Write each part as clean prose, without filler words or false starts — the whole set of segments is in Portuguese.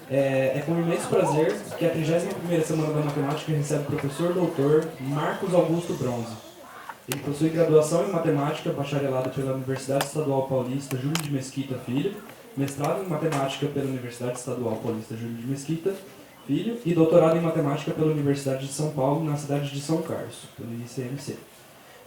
É com imenso prazer que a 31ª Semana da Matemática recebe o professor doutor Marcos Augusto Bronze. Ele possui graduação em Matemática, bacharelado pela Universidade Estadual Paulista Júlio de Mesquita Filho, mestrado em Matemática pela Universidade Estadual Paulista Júlio de Mesquita Filho e doutorado em Matemática pela Universidade de São Paulo, na cidade de São Carlos, pelo ICMC.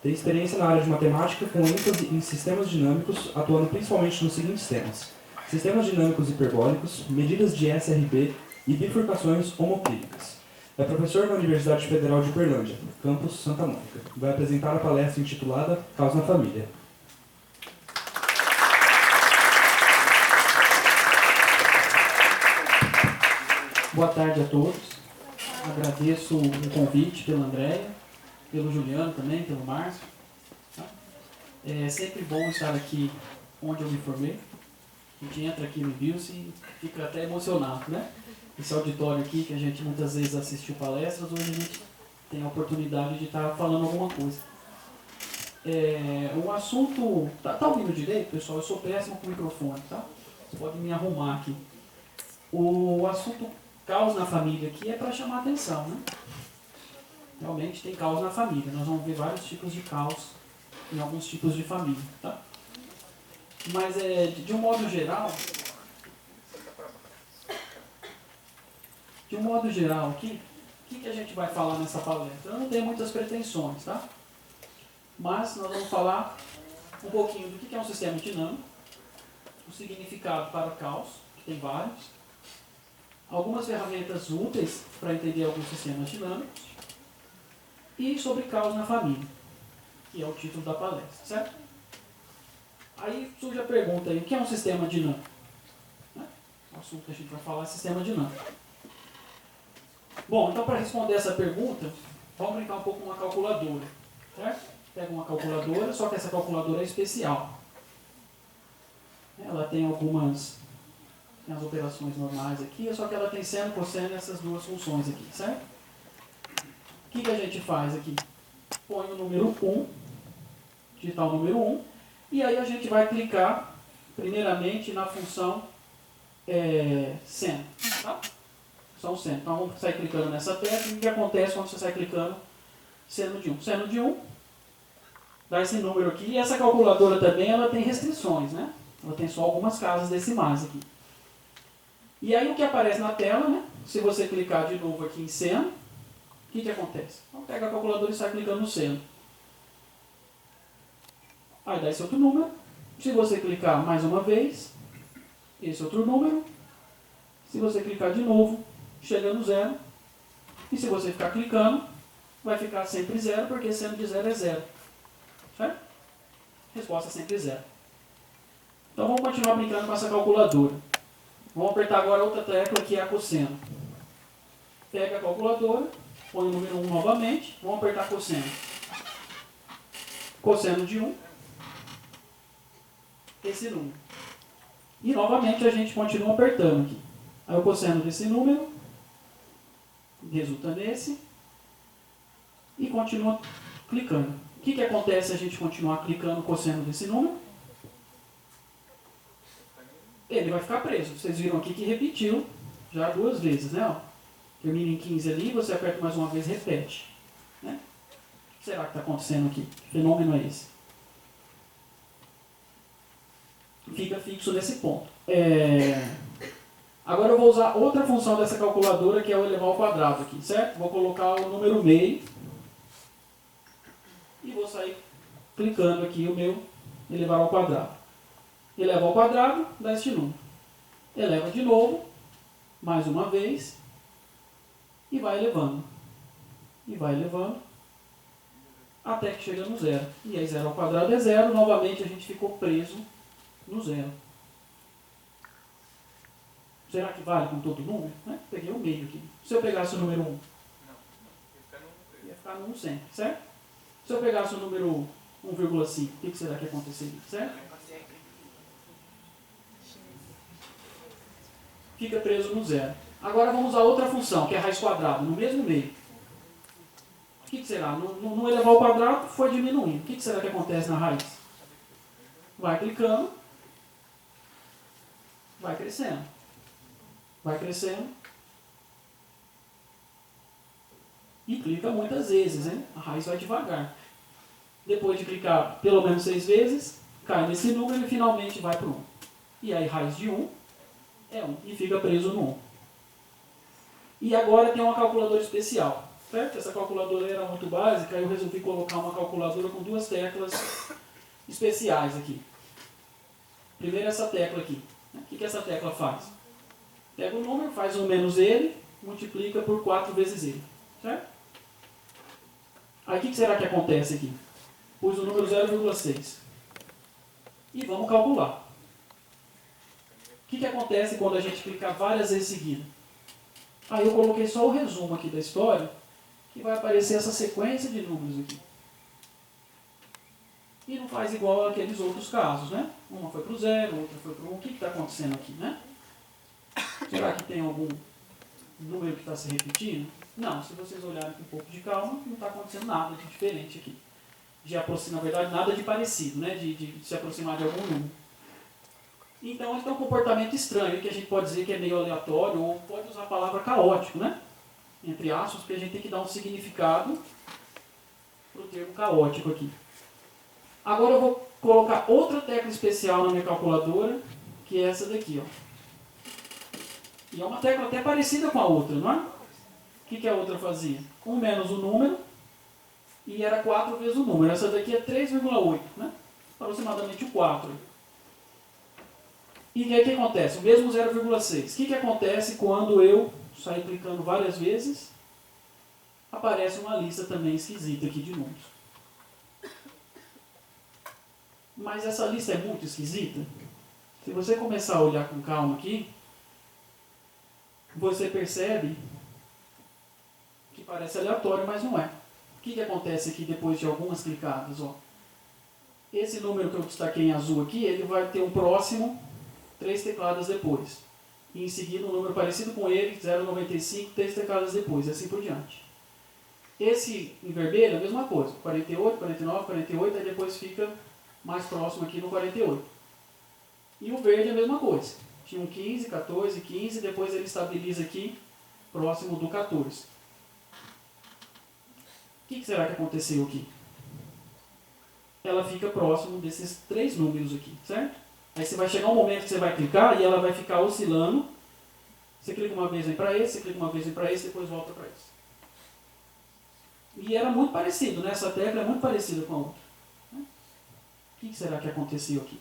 Tem experiência na área de matemática com ênfase em sistemas dinâmicos, atuando principalmente nos seguintes temas: sistemas dinâmicos hiperbólicos, medidas de SRB e bifurcações homoclínicas. É professor na Universidade Federal de Uberlândia, campus Santa Mônica. Vai apresentar a palestra intitulada Caos na Família. Boa tarde a todos. Agradeço o convite pela Andréia, pelo Juliano também, pelo Márcio. É sempre bom estar aqui onde eu me formei. A gente entra aqui no BIOS e fica até emocionado, né? Esse auditório aqui, que a gente muitas vezes assistiu palestras, hoje a gente tem a oportunidade de estar falando alguma coisa. O assunto... Tá ouvindo direito, pessoal? Eu sou péssimo com o microfone, tá? Você pode me arrumar aqui. O assunto caos na família aqui é para chamar a atenção, né? Realmente tem caos na família. Nós vamos ver vários tipos de caos em alguns tipos de família, tá? Mas, de um modo geral... De um modo geral aqui, o que a gente vai falar nessa palestra? Eu não tenho muitas pretensões, tá? Mas nós vamos falar um pouquinho do que é um sistema dinâmico, o significado para o caos, que tem vários, algumas ferramentas úteis para entender alguns sistemas dinâmicos, e sobre caos na família, que é o título da palestra, certo? Aí surge a pergunta aí, o que é um sistema dinâmico? O assunto que a gente vai falar é sistema dinâmico. Bom, então para responder essa pergunta, vamos brincar um pouco com uma calculadora, certo? Pega uma calculadora, só que essa calculadora é especial. Ela tem as operações normais aqui, só que ela tem seno, cosseno e essas duas funções aqui, certo? O que a gente faz aqui? Põe o número 1, digitar o número 1, e aí a gente vai clicar, primeiramente, na função seno, tá? Função seno. Então vamos sair clicando nessa tecla, e o que acontece quando você sai clicando seno de 1? Seno de 1 dá esse número aqui, e essa calculadora também ela tem restrições, né? Ela tem só algumas casas decimais aqui. E aí o que aparece na tela, né? Se você clicar de novo aqui em seno, o que acontece? Então pega a calculadora e sai clicando no seno. Aí dá esse outro número. Se você clicar mais uma vez, esse outro número. Se você clicar de novo, chega no zero. E se você ficar clicando, vai ficar sempre zero, porque seno de zero é zero. Certo? Resposta sempre zero. Então vamos continuar brincando com essa calculadora. Vamos apertar agora outra tecla que é a cosseno. Pega a calculadora, põe o número 1 novamente, vamos apertar cosseno. Cosseno de 1, esse número. E novamente a gente continua apertando aqui. Aí o cosseno desse número resulta nesse e continua clicando. O que acontece se a gente continuar clicando o cosseno desse número? Ele vai ficar preso. Vocês viram aqui que repetiu já 2 vezes, né? Ó, termina em 15 ali, você aperta mais uma vez e repete. Né? O que será que está acontecendo aqui? Que fenômeno é esse? Fica fixo nesse ponto. Agora eu vou usar outra função dessa calculadora, que é o elevar ao quadrado aqui, certo? Vou colocar o número meio e vou sair clicando aqui o meu elevar ao quadrado. Eleva ao quadrado, dá este número. Eleva de novo, mais uma vez, e vai elevando. E vai elevando, até que chega no zero. E aí 0 ao quadrado é 0, novamente a gente ficou preso no zero. Será que vale com todo número? Né? Peguei o meio aqui. Se eu pegasse o número 1, ia ficar no 1 sempre, certo? Se eu pegasse o número 1,5, o que será que aconteceria, certo? Fica preso no zero. Agora vamos usar outra função, que é a raiz quadrada, no mesmo meio. O que será? No elevar ao quadrado foi diminuindo. O que será que acontece na raiz? Vai clicando, vai crescendo. vai crescendo e clica muitas vezes, né? A raiz vai devagar. Depois de clicar pelo menos 6 vezes, cai nesse número e finalmente vai para o 1. E aí raiz de 1 é 1 e fica preso no 1. E agora tem uma calculadora especial, certo? Essa calculadora era muito básica, eu resolvi colocar uma calculadora com 2 teclas especiais aqui. Primeiro essa tecla aqui. O que essa tecla faz? Pega o número, faz 1 menos ele, multiplica por 4 vezes ele, certo? Aí o que será que acontece aqui? Pus o número 0,6. E vamos calcular. O que acontece quando a gente clicar várias vezes seguidas? Aí eu coloquei só o resumo aqui da história, que vai aparecer essa sequência de números aqui. E não faz igual aqueles outros casos, né? Uma foi para o 0, outra foi para o 1. O que está acontecendo aqui, né? Será que tem algum número que está se repetindo? Não, se vocês olharem com um pouco de calma, não está acontecendo nada de diferente aqui. Na verdade, nada de parecido, né? De se aproximar de algum número. Então, ele tem um comportamento estranho, que a gente pode dizer que é meio aleatório, ou pode usar a palavra caótico, né? Entre aspas, porque a gente tem que dar um significado para o termo caótico aqui. Agora eu vou colocar outra tecla especial na minha calculadora, que é essa daqui, ó. E é uma tecla até parecida com a outra, não é? O que a outra fazia? 1 menos o número, e era 4 vezes o número. Essa daqui é 3,8, né? Aproximadamente o 4. E o que acontece? O mesmo 0,6. O que acontece quando eu sair clicando várias vezes? Aparece uma lista também esquisita aqui de números. Mas essa lista é muito esquisita. Se você começar a olhar com calma aqui, você percebe que parece aleatório, mas não é. O que acontece aqui depois de algumas clicadas? Ó? Esse número que eu destaquei em azul aqui, ele vai ter um próximo 3 tecladas depois. E em seguida um número parecido com ele, 0,95, 3 tecladas depois, e assim por diante. Esse em vermelho é a mesma coisa, 48, 49, 48, aí depois fica mais próximo aqui no 48. E o verde é a mesma coisa. Tinha um 15, 14, 15, depois ele estabiliza aqui, próximo do 14. O que será que aconteceu aqui? Ela fica próximo desses 3 números aqui, certo? Aí você vai chegar um momento que você vai clicar e ela vai ficar oscilando. Você clica uma vez, vem para esse, você clica uma vez, vem para esse, depois volta para esse. E era muito parecido, né? Essa tecla é muito parecida com a outra. O que será que aconteceu aqui?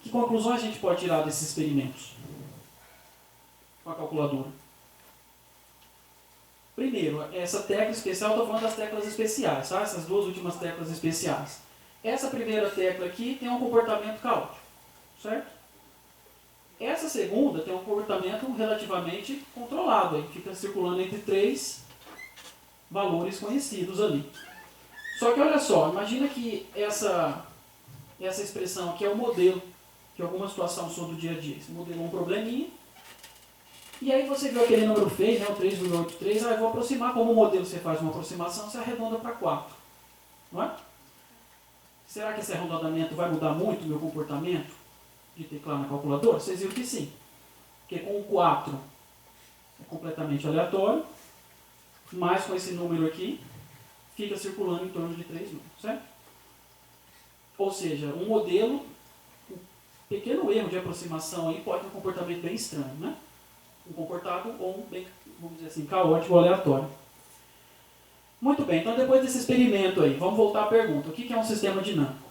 Que conclusões a gente pode tirar desses experimentos com a calculadora? Primeiro, essa tecla especial, estou falando das teclas especiais, tá? Essas 2 últimas teclas especiais. Essa primeira tecla aqui tem um comportamento caótico, certo? Essa segunda tem um comportamento relativamente controlado, aí fica circulando entre 3 valores conhecidos ali. Só que olha só, imagina que essa expressão aqui é o modelo de alguma situação sua do dia a dia. Esse modelo é um probleminha. E aí você viu aquele número feio, né, o 3,83, eu vou aproximar. Como o modelo você faz uma aproximação, você arredonda para 4. Não é? Será que esse arredondamento vai mudar muito o meu comportamento de teclar na calculadora? Vocês viram que sim. Porque com o 4 é completamente aleatório, mas com esse número aqui, fica circulando em torno de 3 números, certo? Ou seja, um modelo, um pequeno erro de aproximação aí pode ter um comportamento bem estranho, né? Um comportado ou um bem, vamos dizer assim, caótico ou aleatório. Muito bem, então depois desse experimento aí, vamos voltar à pergunta. O que é um sistema dinâmico?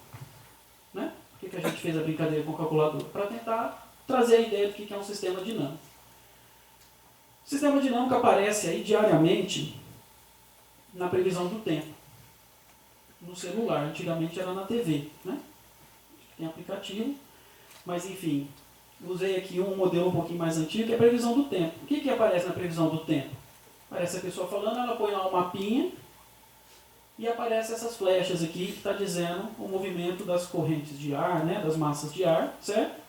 Né? Por que a gente fez a brincadeira com o calculador? Para tentar trazer a ideia do que é um sistema dinâmico. O sistema dinâmico aparece aí diariamente na previsão do tempo. No celular, antigamente era na TV, né? Tem aplicativo, mas enfim, usei aqui um modelo um pouquinho mais antigo, que é a previsão do tempo. O que aparece na previsão do tempo? Aparece a pessoa falando, ela põe lá um mapinha e aparece essas flechas aqui que está dizendo o movimento das correntes de ar, né, das massas de ar, certo?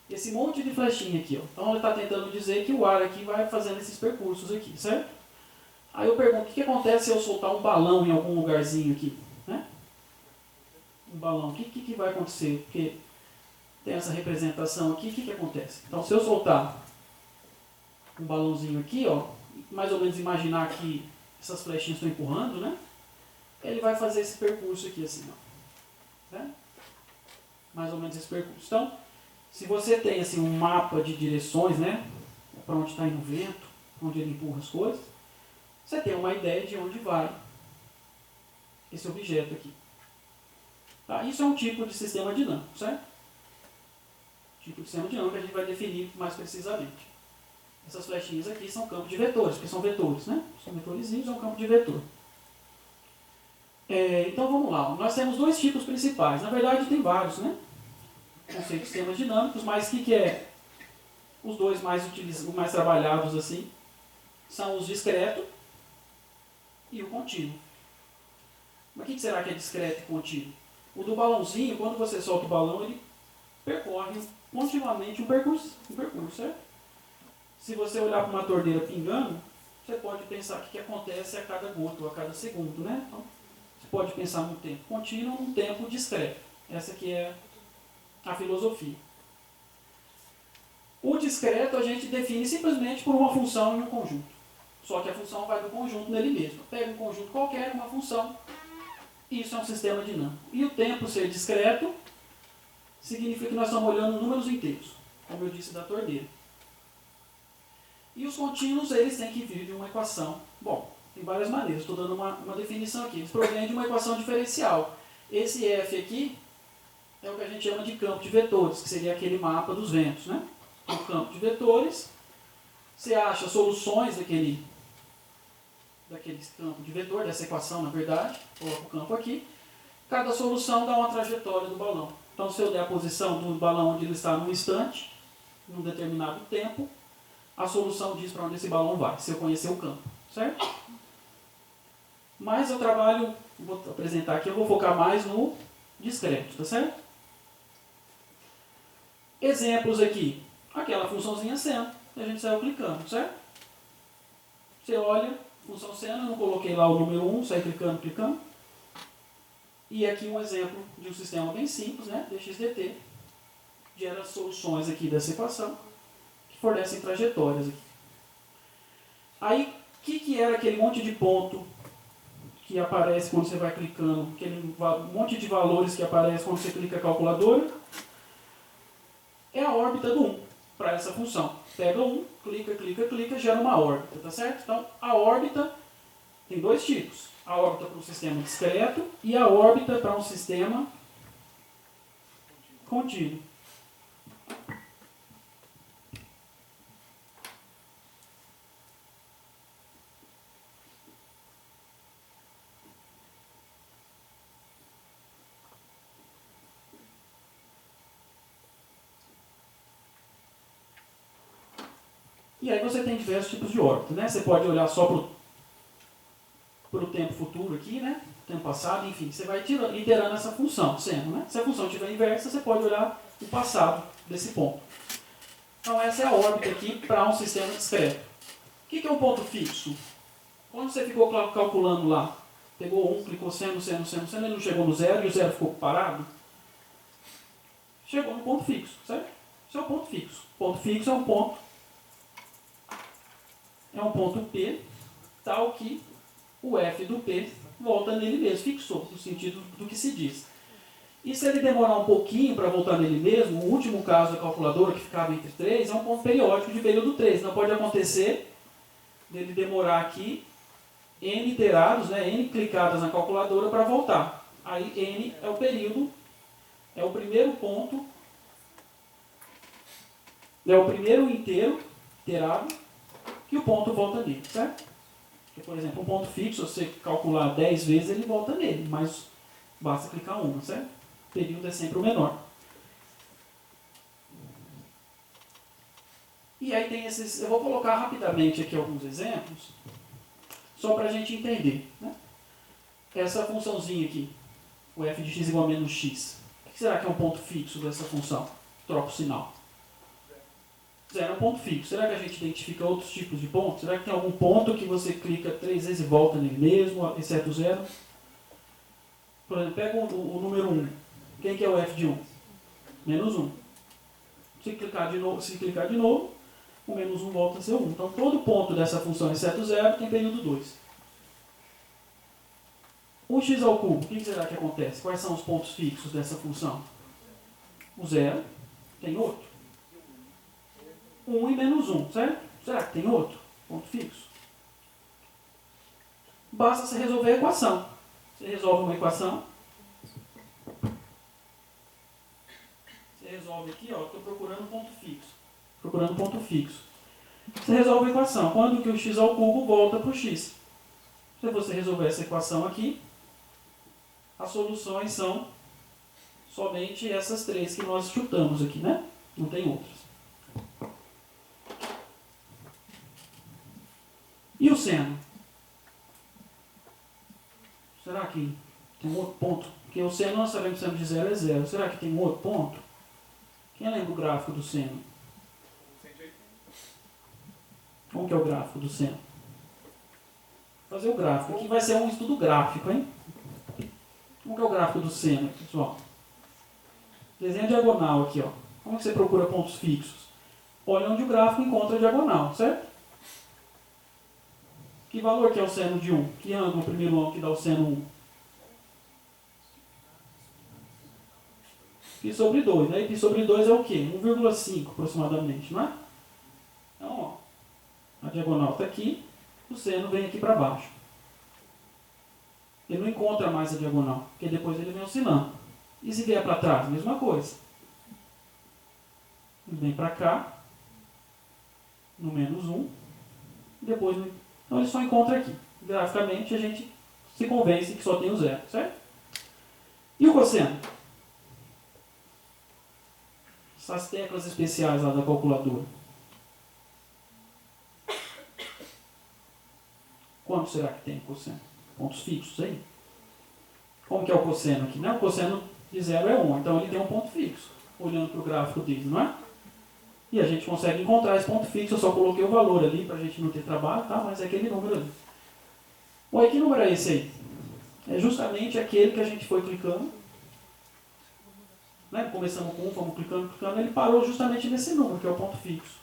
Esse monte de flechinha aqui, ó. Então ele está tentando dizer que o ar aqui vai fazendo esses percursos aqui, certo? Aí eu pergunto, o que acontece se eu soltar um balão em algum lugarzinho aqui? Né? Um balão, o que vai acontecer? Porque tem essa representação aqui, o que acontece? Então se eu soltar um balãozinho aqui, ó, mais ou menos imaginar que essas flechinhas estão empurrando, né? Ele vai fazer esse percurso aqui assim, ó. Né? Mais ou menos esse percurso. Então, se você tem assim um mapa de direções, né? Para onde está indo o vento, onde ele empurra as coisas, você tem uma ideia de onde vai esse objeto aqui. Tá? Isso é um tipo de sistema dinâmico, certo? Tipo de sistema dinâmico que a gente vai definir mais precisamente. Essas flechinhas aqui são campos de vetores, porque são vetores, né? São vetorizinhos, é um campo de vetor. Então vamos lá. Nós temos dois tipos principais. Na verdade tem vários, né? Conceitos de sistemas dinâmicos, mas o que é os dois mais utilizados, mais trabalhados assim, são os discreto e o contínuo. Mas o que será que é discreto e contínuo? O do balãozinho, quando você solta o balão, ele percorre continuamente um percurso, certo? Se você olhar para uma torneira pingando, você pode pensar o que acontece a cada gota ou a cada segundo, né? Então, você pode pensar num tempo contínuo ou num tempo discreto. Essa aqui é a filosofia. O discreto a gente define simplesmente por uma função em um conjunto. Só que a função vai do conjunto nele mesmo. Pega um conjunto qualquer, uma função, e isso é um sistema dinâmico. E o tempo ser discreto significa que nós estamos olhando números inteiros, como eu disse da torneira. E os contínuos, eles têm que vir de uma equação. Bom, tem várias maneiras, estou dando uma definição aqui. Eles provêm de uma equação diferencial. Esse F aqui é o que a gente chama de campo de vetores, que seria aquele mapa dos ventos, né? O campo de vetores, você acha soluções daquele campo de vetor, dessa equação, na verdade, coloca o campo aqui. Cada solução dá uma trajetória do balão. Então, se eu der a posição do balão onde ele está num instante, num determinado tempo, a solução diz para onde esse balão vai, se eu conhecer o campo, certo? Mas eu trabalho, vou apresentar aqui, eu vou focar mais no discreto, tá certo? Exemplos aqui. Aquela funçãozinha seno, que a gente saiu clicando, certo? Você olha, função seno, eu não coloquei lá o número 1, saí clicando. E aqui um exemplo de um sistema bem simples, né? DXDT, gera soluções aqui dessa equação, que fornecem trajetórias aqui. Aí, o que era aquele monte de ponto que aparece quando você vai clicando, aquele monte de valores que aparece quando você clica a calculadora? É a órbita do 1 para essa função. Pega 1, clica, gera uma órbita, tá certo? Então, a órbita tem dois tipos. A órbita para um sistema discreto e a órbita para um sistema contínuo. E aí você tem diversos tipos de órbita, né? Você pode olhar só para o tempo futuro aqui, né? Tempo passado, enfim. Você vai iterando essa função, sendo, né? Se a função estiver inversa, você pode olhar o passado desse ponto. Então essa é a órbita aqui para um sistema discreto. O que é um ponto fixo? Quando você ficou calculando lá, pegou 1, clicou seno, ele não chegou no zero e o zero ficou parado? Chegou no ponto fixo, certo? Isso é um ponto fixo. Ponto fixo é um ponto P, tal que o F do P volta nele mesmo, fixou, no sentido do que se diz. E se ele demorar um pouquinho para voltar nele mesmo, o último caso da calculadora, que ficava entre 3, é um ponto periódico de período 3. Não pode acontecer dele demorar aqui N iterados, né, N clicadas na calculadora para voltar. Aí N é o período, é o primeiro ponto, é o primeiro iterado, que o ponto volta nele, certo? Porque, por exemplo, um ponto fixo, se você calcular 10 vezes, ele volta nele, mas basta clicar uma, certo? O período é sempre o menor. E aí tem esses, eu vou colocar rapidamente aqui alguns exemplos, só para a gente entender, né? Essa funçãozinha aqui, o f de x igual a menos x, o que será que é um ponto fixo dessa função? Troca o sinal. Zero é um ponto fixo. Será que a gente identifica outros tipos de pontos? Será que tem algum ponto que você clica 3 vezes e volta nele mesmo, exceto o zero? Por exemplo, pega o número 1. Quem que é o f de 1? Menos 1. Se clicar de novo, o menos 1 volta a ser 1. Então, todo ponto dessa função, exceto 0, tem período 2. 1x ao cubo, o que será que acontece? Quais são os pontos fixos dessa função? O 0, tem outro. 1 e menos 1, certo? Será que tem outro ponto fixo? Basta você resolver a equação. Você resolve uma equação. Você resolve aqui, ó, estou procurando ponto fixo. Procurando ponto fixo. Você resolve a equação. Quando que o x ao cubo volta para o x? Se você resolver essa equação aqui, as soluções são somente essas três que nós chutamos aqui, né? Não tem outras. E o seno? Será que tem um outro ponto? Porque o seno nós sabemos que sempre de 0 é 0. Será que tem um outro ponto? Quem lembra o gráfico do seno? Como que é o gráfico do seno? Vou fazer o gráfico. Aqui vai ser um estudo gráfico, hein? Como que é o gráfico do seno, pessoal? Desenho diagonal aqui, ó. Como que você procura pontos fixos? Olha onde o gráfico encontra a diagonal, certo? Que valor que é o seno de 1? Que ângulo, o primeiro ângulo que dá o seno 1? Π sobre 2, né? E π sobre 2 é o quê? 1,5 aproximadamente, não é? Então, ó, a diagonal está aqui, o seno vem aqui para baixo. Ele não encontra mais a diagonal, porque depois ele vem oscilando. E se vier para trás? Mesma coisa. Ele vem para cá, no menos 1, depois no... Então ele só encontra aqui. Graficamente a gente se convence que só tem o zero, certo? E o cosseno? Essas teclas especiais lá da calculadora. Quanto será que tem cosseno? Pontos fixos aí. Como que é o cosseno aqui? Né? O cosseno de 0 é 1, então ele tem um ponto fixo, olhando para o gráfico dele, não é? E a gente consegue encontrar esse ponto fixo, eu só coloquei o valor ali para a gente não ter trabalho, tá? Mas é aquele número ali. Bom, e que número é esse aí? É justamente aquele que a gente foi clicando. Né? Começamos com 1, fomos clicando, ele parou justamente nesse número, que é o ponto fixo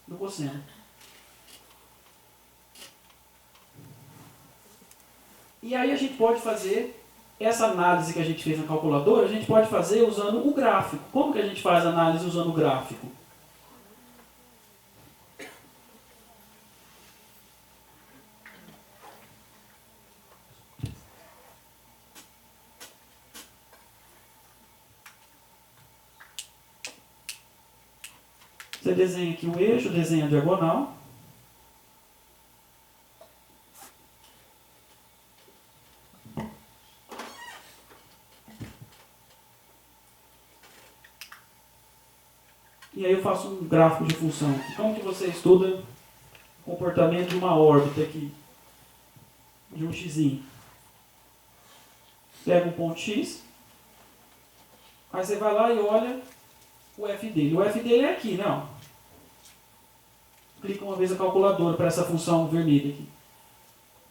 do cosseno. E aí a gente pode fazer essa análise que a gente fez na calculadora, a gente pode fazer usando o gráfico. Como que a gente faz a análise usando o gráfico? Você desenha aqui o eixo, desenha a diagonal. E aí eu faço um gráfico de função. Como que você estuda o comportamento de uma órbita aqui? De um x. Pega um ponto x. Aí você vai lá e olha o f dele. O f dele é aqui, não? Clica uma vez a calculadora para essa função vermelha aqui.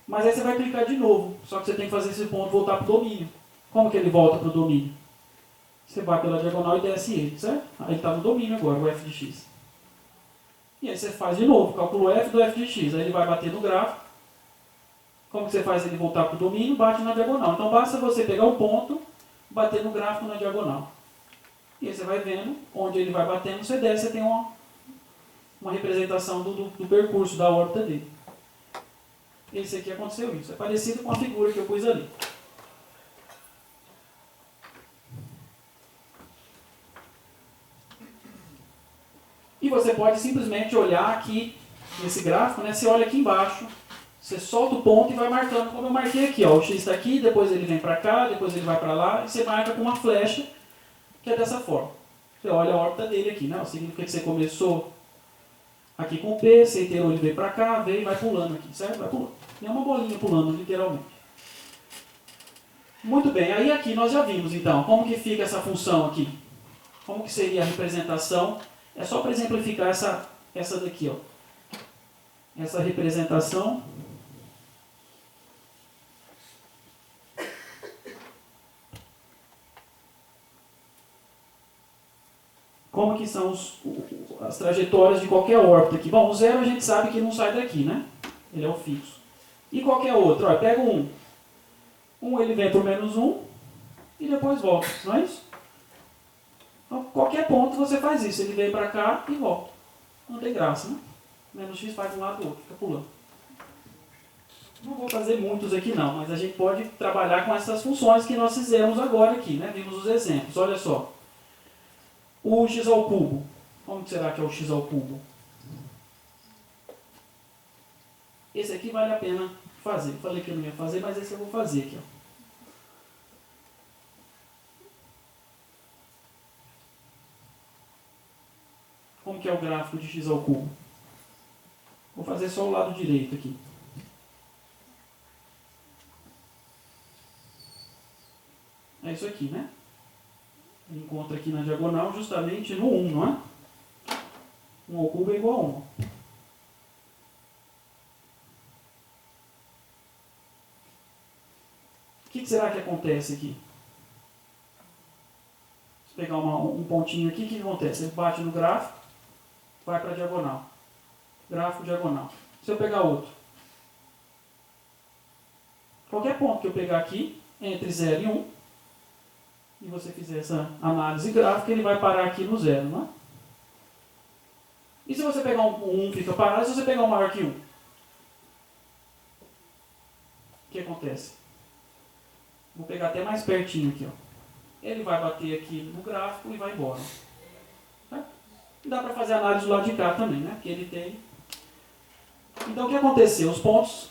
Mas aí você vai clicar de novo. Só que você tem que fazer esse ponto voltar para o domínio. Como que ele volta para o domínio? Você vai pela diagonal e desce ele, certo? Aí ele está no domínio agora, o f de x. E aí você faz de novo, calcula o f do f de x. Aí ele vai bater no gráfico. Como que você faz ele voltar para o domínio? Bate na diagonal. Então basta você pegar o ponto, bater no gráfico na diagonal. E aí você vai vendo onde ele vai batendo, você desce, você tem uma representação do percurso da órbita dele. Esse aqui aconteceu isso. É parecido com a figura que eu pus ali. E você pode simplesmente olhar aqui nesse gráfico, né? Você olha aqui embaixo, você solta o ponto e vai marcando, como eu marquei aqui, ó, o x está aqui, depois ele vem para cá, depois ele vai para lá, e você marca com uma flecha, que é dessa forma. Você olha a órbita dele aqui, né? Significa que você começou aqui com P, você inteirou, ele veio para cá, veio e vai pulando aqui, certo? Vai pulando. É uma bolinha pulando, literalmente. Muito bem, aí aqui nós já vimos, então, como que fica essa função aqui. Como que seria a representação? É só para exemplificar essa daqui, ó. Essa representação. Como que são as trajetórias de qualquer órbita aqui. Bom, o 0 a gente sabe que não sai daqui, né? Ele é o fixo. E qualquer outro, olha, pega o 1. 1 ele vem por menos 1 e depois volta, não é isso? Então, qualquer ponto você faz isso. Ele vem para cá e volta. Não tem graça, né? Menos x faz de um lado do outro, fica pulando. Não vou fazer muitos aqui não, mas a gente pode trabalhar com essas funções que nós fizemos agora aqui, né? Vimos os exemplos. Olha só. O x ao cubo. Como será que é o x ao cubo? Esse aqui vale a pena fazer. Falei que eu não ia fazer, mas esse eu vou fazer aqui. Ó. Como que é o gráfico de x ao cubo? Vou fazer só o lado direito aqui. É isso aqui, né? Ele encontra aqui na diagonal justamente no 1, não é? 1 ao cubo é igual a 1. O que será que acontece aqui? Se pegar um pontinho aqui, o que acontece? Ele bate no gráfico, vai para a diagonal. Gráfico diagonal. Se eu pegar outro. Qualquer ponto que eu pegar aqui, entre 0 e 1, e você fizer essa análise gráfica, ele vai parar aqui no 0, não é? E se você pegar um 1, fica parado, e se você pegar um maior que 1? O que acontece? Vou pegar até mais pertinho aqui, ó. Ele vai bater aqui no gráfico e vai embora. Tá? E dá para fazer análise do lado de cá também, né? Porque ele tem... Então, o que aconteceu? Os pontos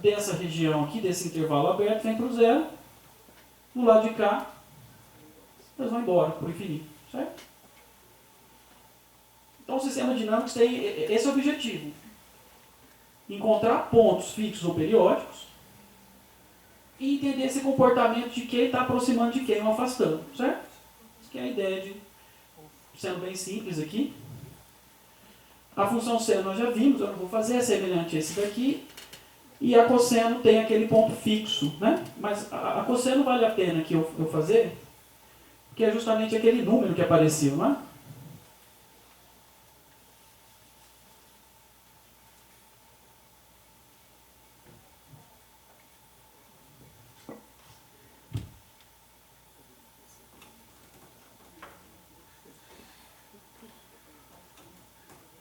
dessa região aqui, desse intervalo aberto, vêm para o 0. Do lado de cá, eles vão embora por infinito. Certo? Então, o sistema dinâmico tem esse objetivo. Encontrar pontos fixos ou periódicos e entender esse comportamento de quem está aproximando de quem ou afastando. Certo? Isso que é a ideia de... Sendo bem simples aqui. A função seno nós já vimos, eu não vou fazer, é semelhante a esse daqui. E a cosseno tem aquele ponto fixo, né? Mas a cosseno vale a pena que eu fazer, porque é justamente aquele número que apareceu, não é?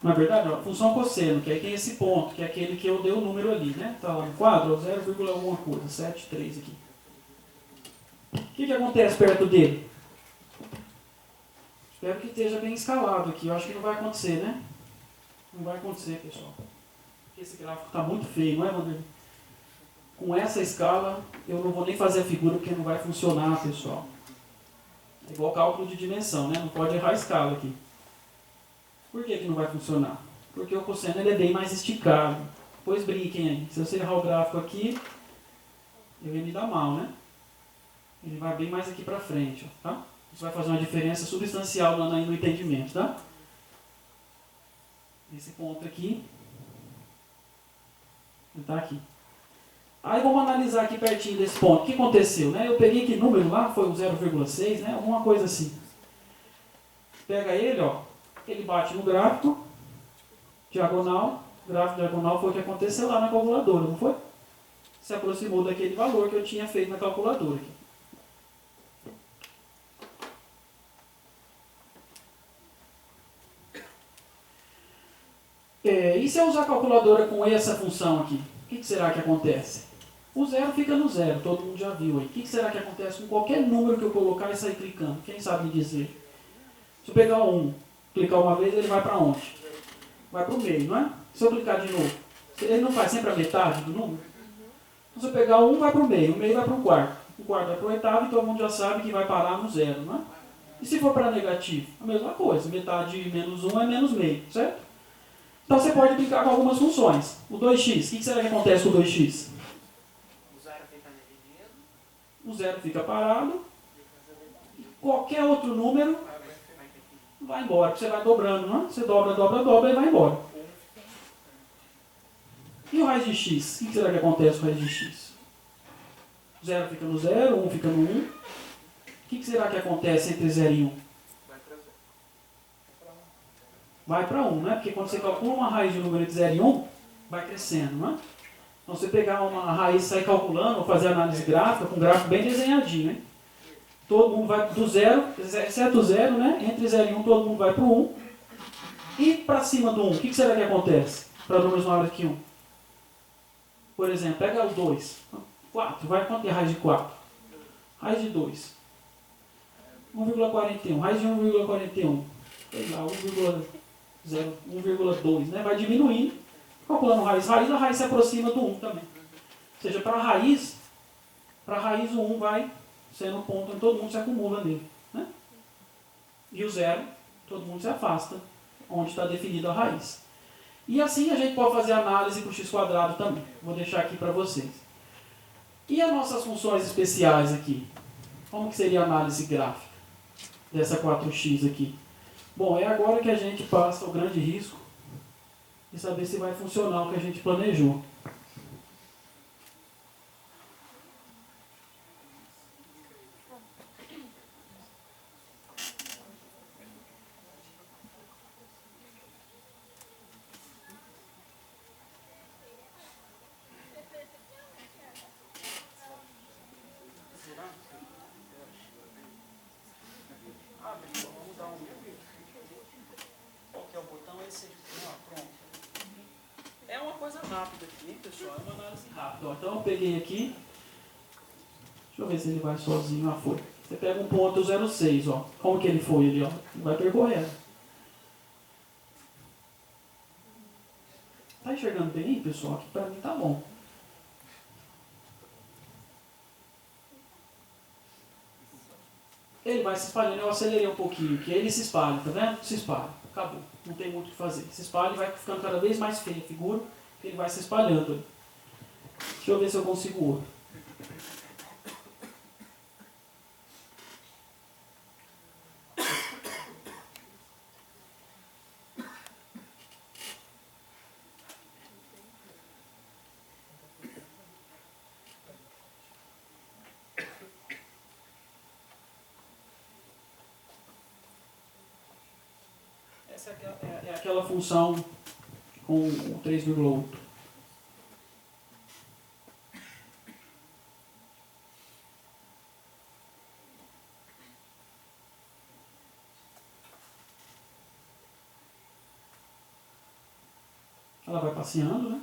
Na verdade, ó, função cosseno, que aí tem esse ponto, que é aquele que eu dei o número ali, né? Está lá no quadro, 0, alguma coisa, 7,3 aqui. O que acontece perto dele? Espero que esteja bem escalado aqui. Eu acho que não vai acontecer, né? Não vai acontecer, pessoal. Esse gráfico está muito feio, não é, Wanderlei? Com essa escala, eu não vou nem fazer a figura, porque não vai funcionar, pessoal. É igual cálculo de dimensão, né? Não pode errar a escala aqui. Por que não vai funcionar? Porque o cosseno ele é bem mais esticado. Pois brinquem aí. Se você errar o gráfico aqui, ele vai me dar mal, né? Ele vai bem mais aqui para frente, ó, tá? Isso vai fazer uma diferença substancial no entendimento, tá? Esse ponto aqui, ele está aqui. Aí vamos analisar aqui pertinho desse ponto. O que aconteceu, né? Eu peguei que número lá, foi o 0,6, né? Alguma coisa assim. Pega ele, ó. Ele bate no gráfico, diagonal, gráfico diagonal foi o que aconteceu lá na calculadora, não foi? Se aproximou daquele valor que eu tinha feito na calculadora. Aqui. E se eu usar a calculadora com essa função aqui? O que será que acontece? O 0 fica no 0, todo mundo já viu aí. O que será que acontece com qualquer número que eu colocar e sair clicando? Quem sabe me dizer? Se eu pegar o 1, clicar uma vez, ele vai para onde? Vai para o meio, não é? Se eu clicar de novo, ele não faz sempre a metade do número? Então, se eu pegar o 1, vai para o meio vai para o quarto vai para o oitavo, e todo mundo já sabe que vai parar no 0, não é? E se for para negativo? A mesma coisa, metade de menos 1 é menos meio, certo? Então você pode brincar com algumas funções. O 2x, o que será que acontece com o 2x? O 0 fica dividido. O 0 fica parado. E qualquer outro número vai embora, porque você vai dobrando, não é? Você dobra e vai embora. E o raiz de x? O que será que acontece com o raiz de x? O 0 fica no 0, 1 fica no 1. O que será que acontece entre 0 e 1? vai para 1, né? Porque quando você calcula uma raiz de um número entre 0 e 1, vai crescendo, né? Então, você pegar uma raiz e sair calculando, ou fazer análise gráfica, com um gráfico bem desenhadinho, hein? Todo mundo vai do 0, exceto o 0, né? Entre 0 e 1, todo mundo vai para o 1. E para cima do 1, o que será que acontece para números maiores que 1? Por exemplo, pega o 2. 4, vai, quanto é a raiz de 4? Raiz de 2. 1,41. Raiz de 1,41. Sei lá, 1,2, né? Vai diminuindo. Calculando raiz. A raiz se aproxima do 1 também. Ou seja, para a raiz o 1 vai sendo um ponto onde todo mundo se acumula nele. Né? E o 0, todo mundo se afasta, onde está definida a raiz. E assim a gente pode fazer análise para o x² também. Vou deixar aqui para vocês. E as nossas funções especiais aqui? Como que seria a análise gráfica dessa 4x aqui? Bom, é agora que a gente passa o grande risco de saber se vai funcionar o que a gente planejou. É uma coisa rápida aqui, hein, pessoal? É uma análise rápida. Então eu peguei aqui. Deixa eu ver se ele vai sozinho. Ah, foi. Você pega um ponto 0,6, ó. Como que ele foi ali, ó? Vai percorrendo. Tá enxergando bem aí, pessoal? Aqui pra mim tá bom. Ele vai se espalhando. Eu acelerei um pouquinho, que ele se espalha, tá vendo? Se espalha. Acabou. Não tem muito o que fazer. Se espalha e vai ficando cada vez mais feio a figura, que ele vai se espalhando ali. Deixa eu ver se eu consigo outro. Essa é aquela função com o 3,8. Ela vai passeando, né?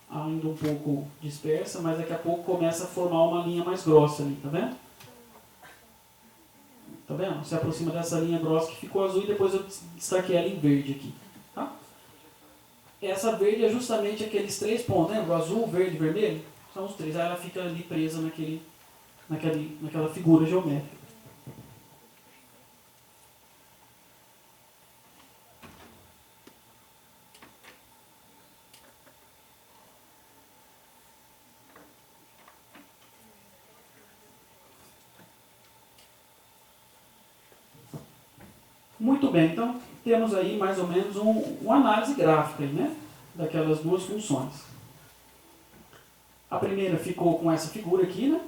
Ainda um pouco dispersa, mas daqui a pouco começa a formar uma linha mais grossa ali, tá vendo? Tá vendo? Se aproxima dessa linha grossa que ficou azul e depois eu destaquei ela em verde aqui. Tá? Essa verde é justamente aqueles 3 pontos, né? O azul, verde e vermelho. São os 3. Aí ela fica ali presa naquela figura geométrica. Muito bem, então temos aí mais ou menos uma análise gráfica aí, né? Daquelas duas funções. A primeira ficou com essa figura aqui, né?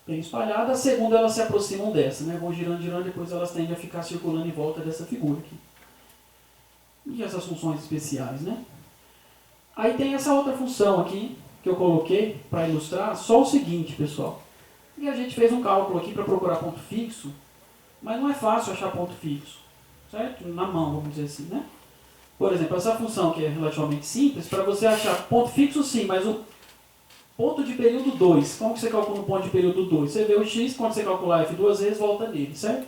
Bem espalhada. A segunda, elas se aproximam dessa, né? Vão girando, girando, depois elas tendem a ficar circulando em volta dessa figura aqui. E essas funções especiais, né? Aí tem essa outra função aqui, que eu coloquei para ilustrar, só o seguinte, pessoal. E a gente fez um cálculo aqui para procurar ponto fixo, mas não é fácil achar ponto fixo, certo? Na mão, vamos dizer assim, né? Por exemplo, essa função que é relativamente simples, para você achar ponto fixo sim, mas o ponto de período 2, como que você calcula o ponto de período 2? Você vê o x, quando você calcular f 2 vezes, volta nele, certo?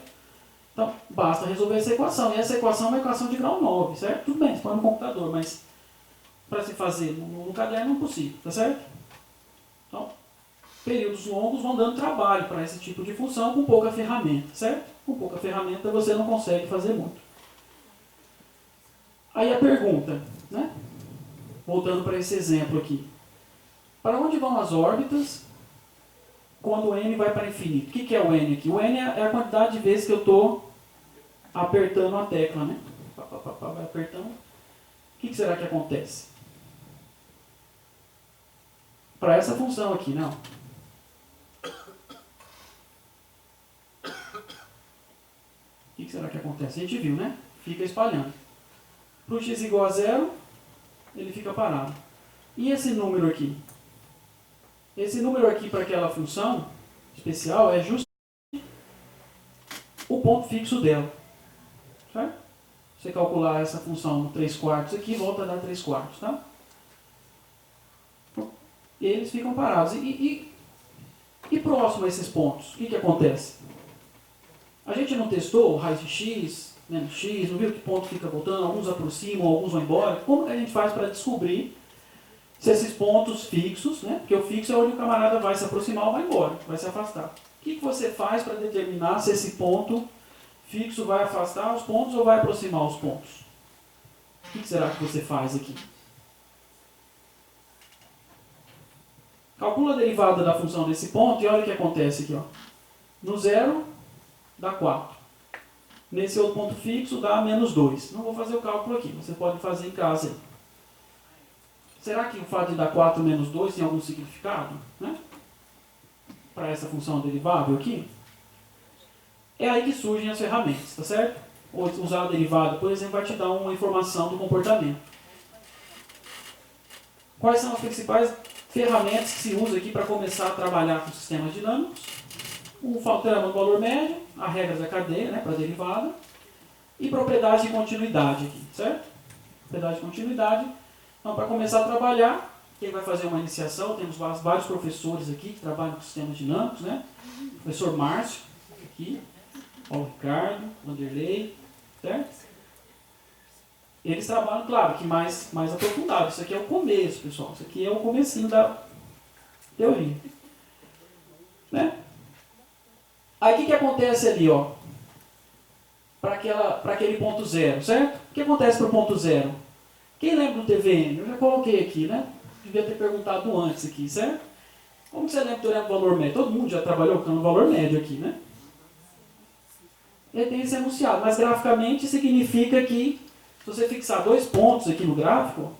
Então, basta resolver essa equação. E essa equação é uma equação de grau 9, certo? Tudo bem, você põe no computador, mas para se fazer no caderno não é possível, tá certo? Então, períodos longos vão dando trabalho para esse tipo de função com pouca ferramenta, certo? Com pouca ferramenta você não consegue fazer muito. Aí a pergunta, né? Voltando para esse exemplo aqui. Para onde vão as órbitas quando o n vai para infinito? O que é o n aqui? O n é a quantidade de vezes que eu estou apertando a tecla, né? Vai apertando. O que será que acontece? Para essa função aqui, não. O que será que acontece? A gente viu, né? Fica espalhando. Para o x igual a 0, ele fica parado. E esse número aqui? Esse número aqui para aquela função especial é justamente o ponto fixo dela. Certo? Você calcular essa função no 3/4 aqui, volta a dar 3/4, tá? E eles ficam parados. E próximo a esses pontos, o que acontece? A gente não testou raiz de x, menos x, não viu que ponto fica voltando, alguns aproximam, alguns vão embora. Como que a gente faz para descobrir se esses pontos fixos, né? Porque o fixo é onde o camarada vai se aproximar ou vai embora, vai se afastar. O que você faz para determinar se esse ponto fixo vai afastar os pontos ou vai aproximar os pontos? O que será que você faz aqui? Calcula a derivada da função desse ponto e olha o que acontece aqui. Ó. No 0, dá 4. Nesse outro ponto fixo, dá menos 2. Não vou fazer o cálculo aqui, você pode fazer em casa aí. Será que o fato de dar 4 menos 2 tem algum significado? Né? Para essa função derivável aqui? É aí que surgem as ferramentas, tá certo? Usar a derivada, por exemplo, vai te dar uma informação do comportamento. Quais são as principais ferramentas que se usa aqui para começar a trabalhar com sistemas dinâmicos? O teorema do valor médio, a regra da cadeia, né, para a derivada, e propriedade de continuidade aqui, certo? Propriedade de continuidade. Então, para começar a trabalhar, quem vai fazer uma iniciação, temos vários professores aqui que trabalham com sistemas dinâmicos, né? O professor Márcio, aqui, Paulo Ricardo, Vanderlei, certo? Eles trabalham, claro, que mais aprofundado. Isso aqui é o começo, pessoal. Isso aqui é o comecinho da teoria. Né? Aí o que acontece ali, ó? Para aquele ponto zero, certo? O que acontece para o ponto zero? Quem lembra do TVM? Eu já coloquei aqui, né? Devia ter perguntado antes aqui, certo? Como você lembra do teorema do valor médio? Todo mundo já trabalhou com o valor médio aqui, né? Ele tem esse enunciado, mas graficamente significa que se você fixar 2 pontos aqui no gráfico,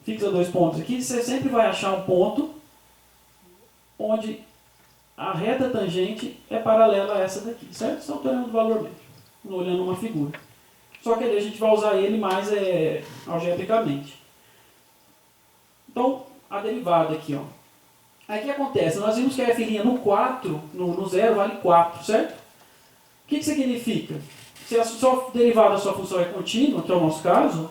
fixa 2 pontos aqui, você sempre vai achar um ponto onde a reta tangente é paralela a essa daqui, certo? Isso é o teorema do valor médio, olhando uma figura. Só que ali a gente vai usar ele mais algebricamente. Então, a derivada aqui, ó. Aí o que acontece? Nós vimos que a f' no 4, no 0, vale 4, certo? O que significa? Se a sua derivada da sua função é contínua, que é o nosso caso,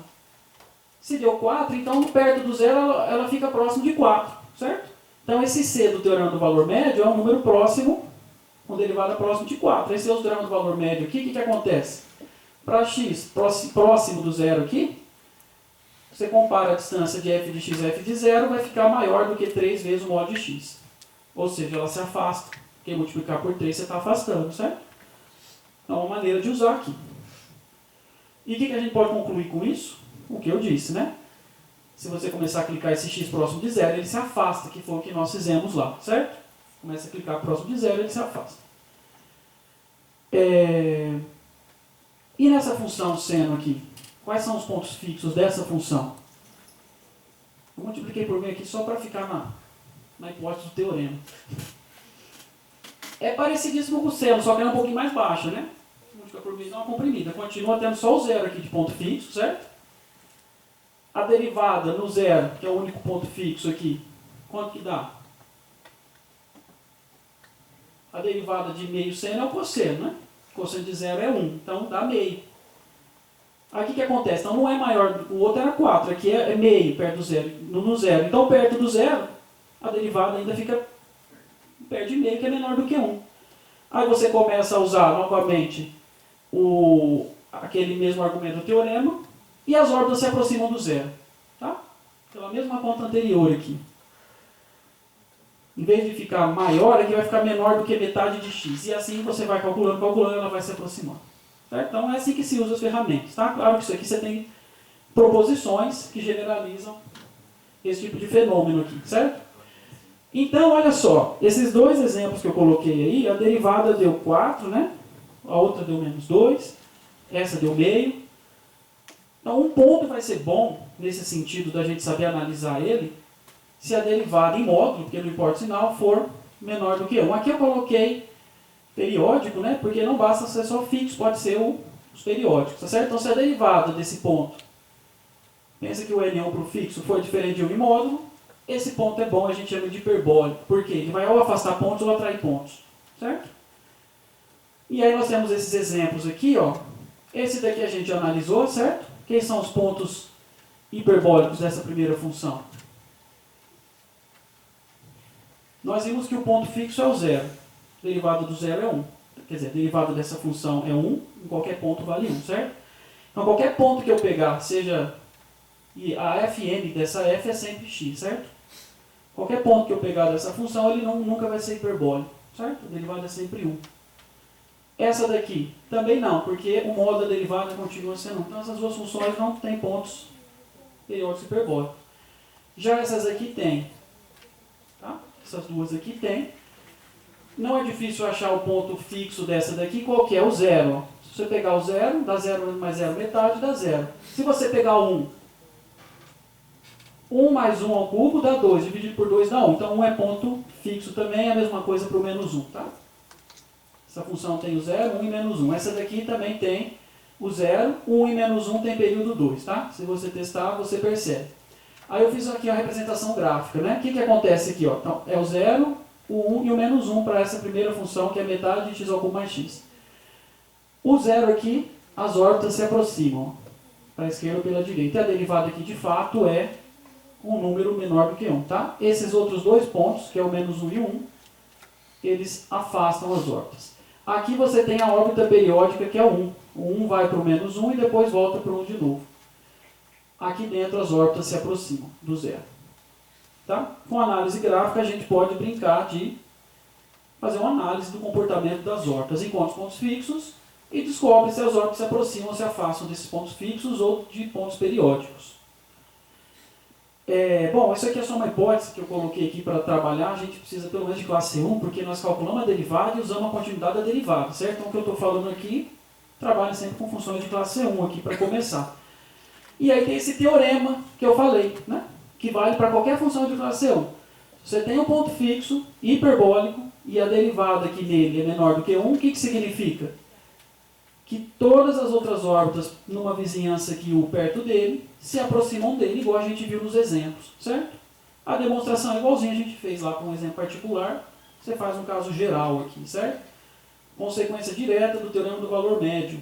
se deu 4, então perto do 0 ela fica próximo de 4, certo? Então esse C do teorema do valor médio é um número próximo, com derivada próximo de 4. Esse é o teorema do valor médio aqui, o que acontece? Para x próximo do 0 aqui, você compara a distância de f de x e f de 0, vai ficar maior do que 3 vezes o módulo de x. Ou seja, ela se afasta. Porque multiplicar por 3 você está afastando, certo? Então, é uma maneira de usar aqui. E o que a gente pode concluir com isso? O que eu disse, né? Se você começar a clicar esse x próximo de 0, ele se afasta, que foi o que nós fizemos lá, certo? Começa a clicar próximo de 0, ele se afasta. E nessa função seno aqui? Quais são os pontos fixos dessa função? Eu multipliquei por meio aqui só para ficar na hipótese do teorema. É parecidíssimo com o seno, só que é um pouquinho mais baixo, né? Multiplicar por meio dá uma comprimida. Continua tendo só o 0 aqui de ponto fixo, certo? A derivada no 0, que é o único ponto fixo aqui, quanto que dá? A derivada de meio seno é o cosseno, né? O cosseno de 0 é 1, então dá meio. Aí o que acontece? Então não é maior, o outro era 4, aqui é meio perto do 0, no 0. Então perto do 0, a derivada ainda fica perto de meio, que é menor do que 1. Aí você começa a usar novamente aquele mesmo argumento do teorema, e as órbitas se aproximam do 0. Tá? Pela mesma conta anterior aqui. Em vez de ficar maior, aqui vai ficar menor do que metade de x. E assim você vai calculando, ela vai se aproximando. Certo? Então é assim que se usa as ferramentas. Tá? Claro que isso aqui você tem proposições que generalizam esse tipo de fenômeno aqui. Certo? Então, olha só. Esses 2 exemplos que eu coloquei aí, a derivada deu 4, né? A outra deu menos 2. Essa deu meio. Então, um ponto vai ser bom, nesse sentido da gente saber analisar ele, se a derivada em módulo, porque não importa o sinal, for menor do que 1. Aqui eu coloquei periódico, né? Porque não basta ser só fixo, pode ser os periódicos, tá certo? Então, se a derivada desse ponto, pensa que o N1 para o fixo for diferente de um módulo, esse ponto é bom, a gente chama de hiperbólico. Por quê? Ele vai ou afastar pontos ou atrair pontos, certo? E aí nós temos esses exemplos aqui, ó. Esse daqui a gente analisou, certo? Quem são os pontos hiperbólicos dessa primeira função? Nós vimos que o ponto fixo é o zero. Derivada do zero é 1. Quer dizer, a derivada dessa função é 1, em qualquer ponto vale 1, certo? Então, qualquer ponto que eu pegar, seja... E a Fn dessa f é sempre x, certo? Qualquer ponto que eu pegar dessa função, ele nunca vai ser hiperbólico, certo? A derivada é sempre 1. Essa daqui, também não, porque o modo da derivada continua sendo 1. Então, essas duas funções não têm pontos periódicos hiperbólicos. Já essas aqui tem. Tá? Essas duas aqui tem. Não é difícil achar o ponto fixo dessa daqui, qual que é? O zero. Se você pegar o zero, dá 0 mais 0, metade, dá 0. Se você pegar o 1 mais 1 ao cubo dá 2, dividido por 2 dá 1. Então 1 é ponto fixo também, é a mesma coisa para o menos 1. Tá? Essa função tem o 0, 1 e menos 1. Essa daqui também tem o 0, 1 e menos 1 tem período 2. Tá? Se você testar, você percebe. Aí eu fiz aqui a representação gráfica. Né? O que acontece aqui? Ó? Então, é o 0, o 1 e o menos 1 para essa primeira função, que é metade de x ao cubo mais x. O 0 aqui, as órbitas se aproximam. Para a esquerda ou pela direita. E a derivada aqui, de fato, é um número menor do que 1. Tá? Esses outros dois pontos, que é o menos 1 e o 1, eles afastam as órbitas. Aqui você tem a órbita periódica, que é o 1. O 1 vai para o menos 1 e depois volta para o 1 de novo. Aqui dentro as órbitas se aproximam do zero. Tá? Com análise gráfica a gente pode brincar de fazer uma análise do comportamento das órbitas. Encontra os pontos fixos e descobre se as órbitas se aproximam ou se afastam desses pontos fixos ou de pontos periódicos. Bom, isso aqui é só uma hipótese que eu coloquei aqui para trabalhar. A gente precisa pelo menos de classe 1, porque nós calculamos a derivada e usamos a continuidade da derivada, certo? Então o que eu estou falando aqui, trabalha sempre com funções de classe 1 aqui para começar. E aí tem esse teorema que eu falei, né? Que vale para qualquer função de classe 1. Você tem um ponto fixo, hiperbólico, e a derivada aqui nele é menor do que 1, o que significa? Que todas as outras órbitas numa vizinhança aqui ou perto dele se aproximam dele, igual a gente viu nos exemplos, certo? A demonstração é igualzinha a gente fez lá com um exemplo particular, você faz um caso geral aqui, certo? Consequência direta do teorema do valor médio.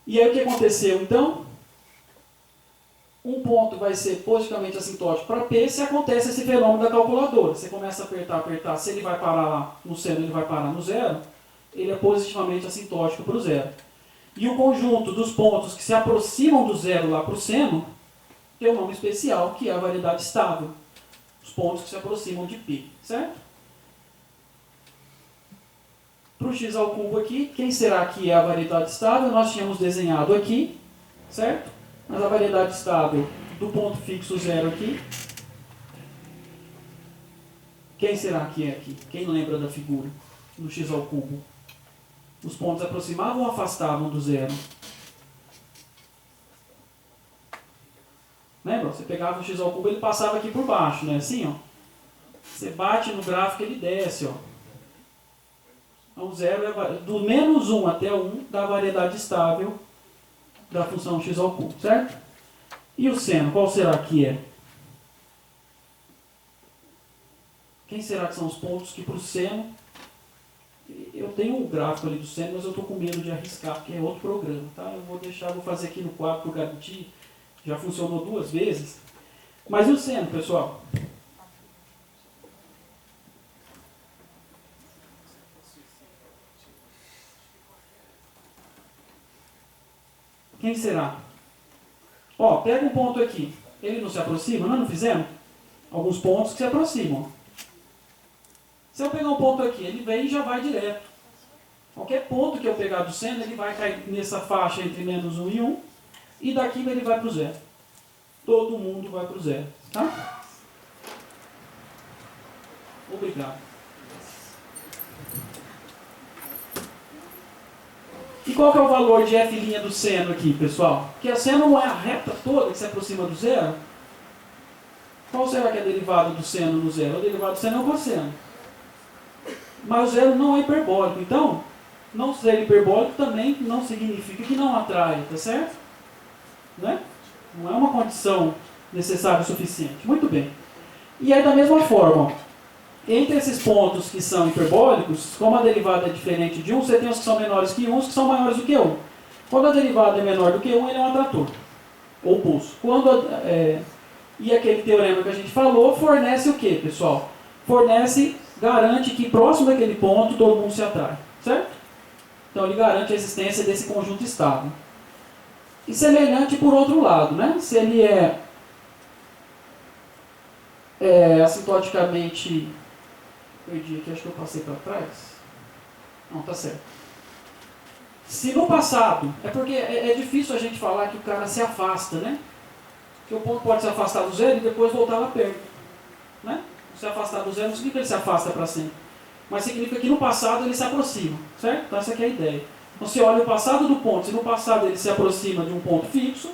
E aí o que aconteceu então? Um ponto vai ser positivamente assintótico para P se acontece esse fenômeno da calculadora. Você começa a apertar, apertar, se ele vai parar lá no seno, ele vai parar no zero, ele é positivamente assintótico para o zero. E o conjunto dos pontos que se aproximam do zero lá para o seno tem um nome especial, que é a variedade estável. Os pontos que se aproximam de π, certo? Para o x ao cubo aqui, quem será que é a variedade estável? Nós tínhamos desenhado aqui, certo? Mas a variedade estável do ponto fixo zero aqui, quem será que é aqui? Quem lembra da figura no x ao cubo? Os pontos aproximavam ou afastavam do zero? Lembra? Você pegava o x ao cubo, ele passava aqui por baixo, né? Assim, ó. Você bate no gráfico, ele desce, ó. Então, zero é do menos 1 até 1 da variedade estável da função x ao cubo, certo? E o seno, qual será que é? Quem será que são os pontos que para o seno... Eu tenho um gráfico ali do seno, mas eu estou com medo de arriscar, porque é outro programa, tá? Eu vou fazer aqui no quadro para garantir. Já funcionou 2 vezes. Mas e o seno, pessoal? Quem será? Ó, pega um ponto aqui. Ele não se aproxima? Nós não fizemos? Alguns pontos que se aproximam. Se eu pegar um ponto aqui, ele vem e já vai direto. Qualquer ponto que eu pegar do seno, ele vai cair nessa faixa entre menos 1 e 1. E daqui ele vai para o zero. Todo mundo vai para o zero. Tá? Obrigado. E qual que é o valor de f' do seno aqui, pessoal? Porque a seno não é a reta toda que se aproxima do zero. Qual será que é a derivada do seno no zero? A derivada do seno é o cosseno. mas o zero não é hiperbólico. Então, não ser hiperbólico também não significa que não atrai, tá certo? Né? Não é uma condição necessária o suficiente. Muito bem. E aí, da mesma forma, ó, entre esses pontos que são hiperbólicos, como a derivada é diferente de 1, você tem os que são menores que 1, os que são maiores do que 1. Quando a derivada é menor do que 1, ele é um atrator, ou pulso. E aquele teorema que a gente falou fornece o que, pessoal? Garante que próximo daquele ponto todo mundo se atrai, certo? Então ele garante a existência desse conjunto estável. E semelhante por outro lado, né? Se ele é assintoticamente... Perdi aqui, acho que eu passei para trás. Não, tá certo. Se no passado, é porque é difícil a gente falar que o cara se afasta, né? Que o ponto pode se afastar do zero e depois voltar lá perto. Né? Se afastar do zero não significa que ele se afasta para sempre. Mas significa que no passado ele se aproxima. Certo? Então essa aqui é a ideia. Então você olha o passado do ponto. Se no passado ele se aproxima de um ponto fixo,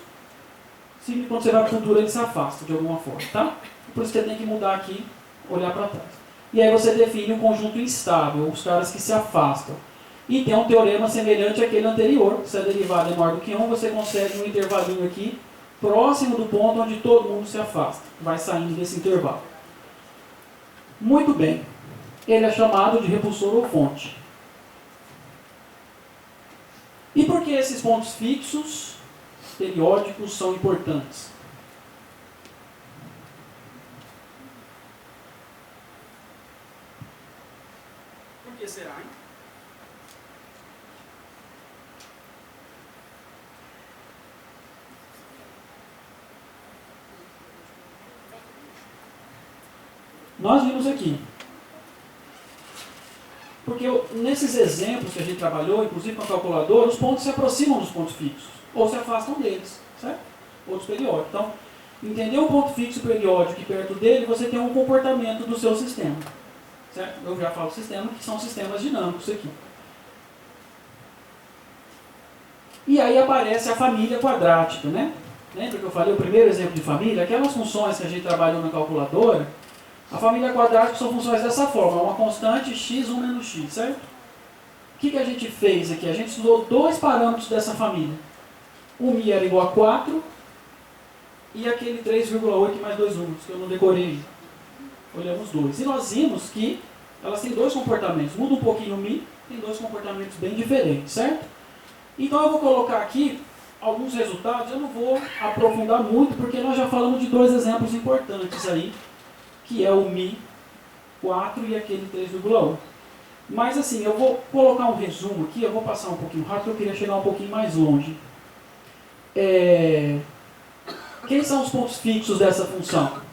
quando você vai para o futuro ele se afasta de alguma forma. Tá? Por isso que você tem que mudar aqui, olhar para trás. E aí você define um conjunto instável, os caras que se afastam. E tem um teorema semelhante àquele anterior. Se a derivada é maior do que 1, você consegue um intervalinho aqui próximo do ponto onde todo mundo se afasta. Vai saindo desse intervalo. Muito bem. Ele é chamado de repulsor ou fonte. E por que esses pontos fixos, periódicos, são importantes? Por que será, hein? Nós vimos aqui. Porque nesses exemplos que a gente trabalhou, inclusive com a calculadora, os pontos se aproximam dos pontos fixos, ou se afastam deles, certo? Outros periódicos. Então, entender um ponto fixo periódico e perto dele, você tem um comportamento do seu sistema. Certo? Eu já falo sistema, que são sistemas dinâmicos aqui. E aí aparece a família quadrática, né? Lembra que eu falei o primeiro exemplo de família? Aquelas funções que a gente trabalhou na calculadora, a família quadrática são funções dessa forma, uma constante x1 menos x, certo? O que a gente fez aqui? A gente estudou dois parâmetros dessa família. O mi era igual a 4 e aquele 3,8 mais dois números, que eu não decorei. Olhamos dois. E nós vimos que elas têm dois comportamentos. Muda um pouquinho o mi, tem dois comportamentos bem diferentes, certo? Então eu vou colocar aqui alguns resultados, eu não vou aprofundar muito, porque nós já falamos de dois exemplos importantes aí, que é o Mi 4 e aquele 3,1. Mas assim, eu vou colocar um resumo aqui, eu vou passar um pouquinho rápido, eu queria chegar um pouquinho mais longe. Quem são os pontos fixos dessa função?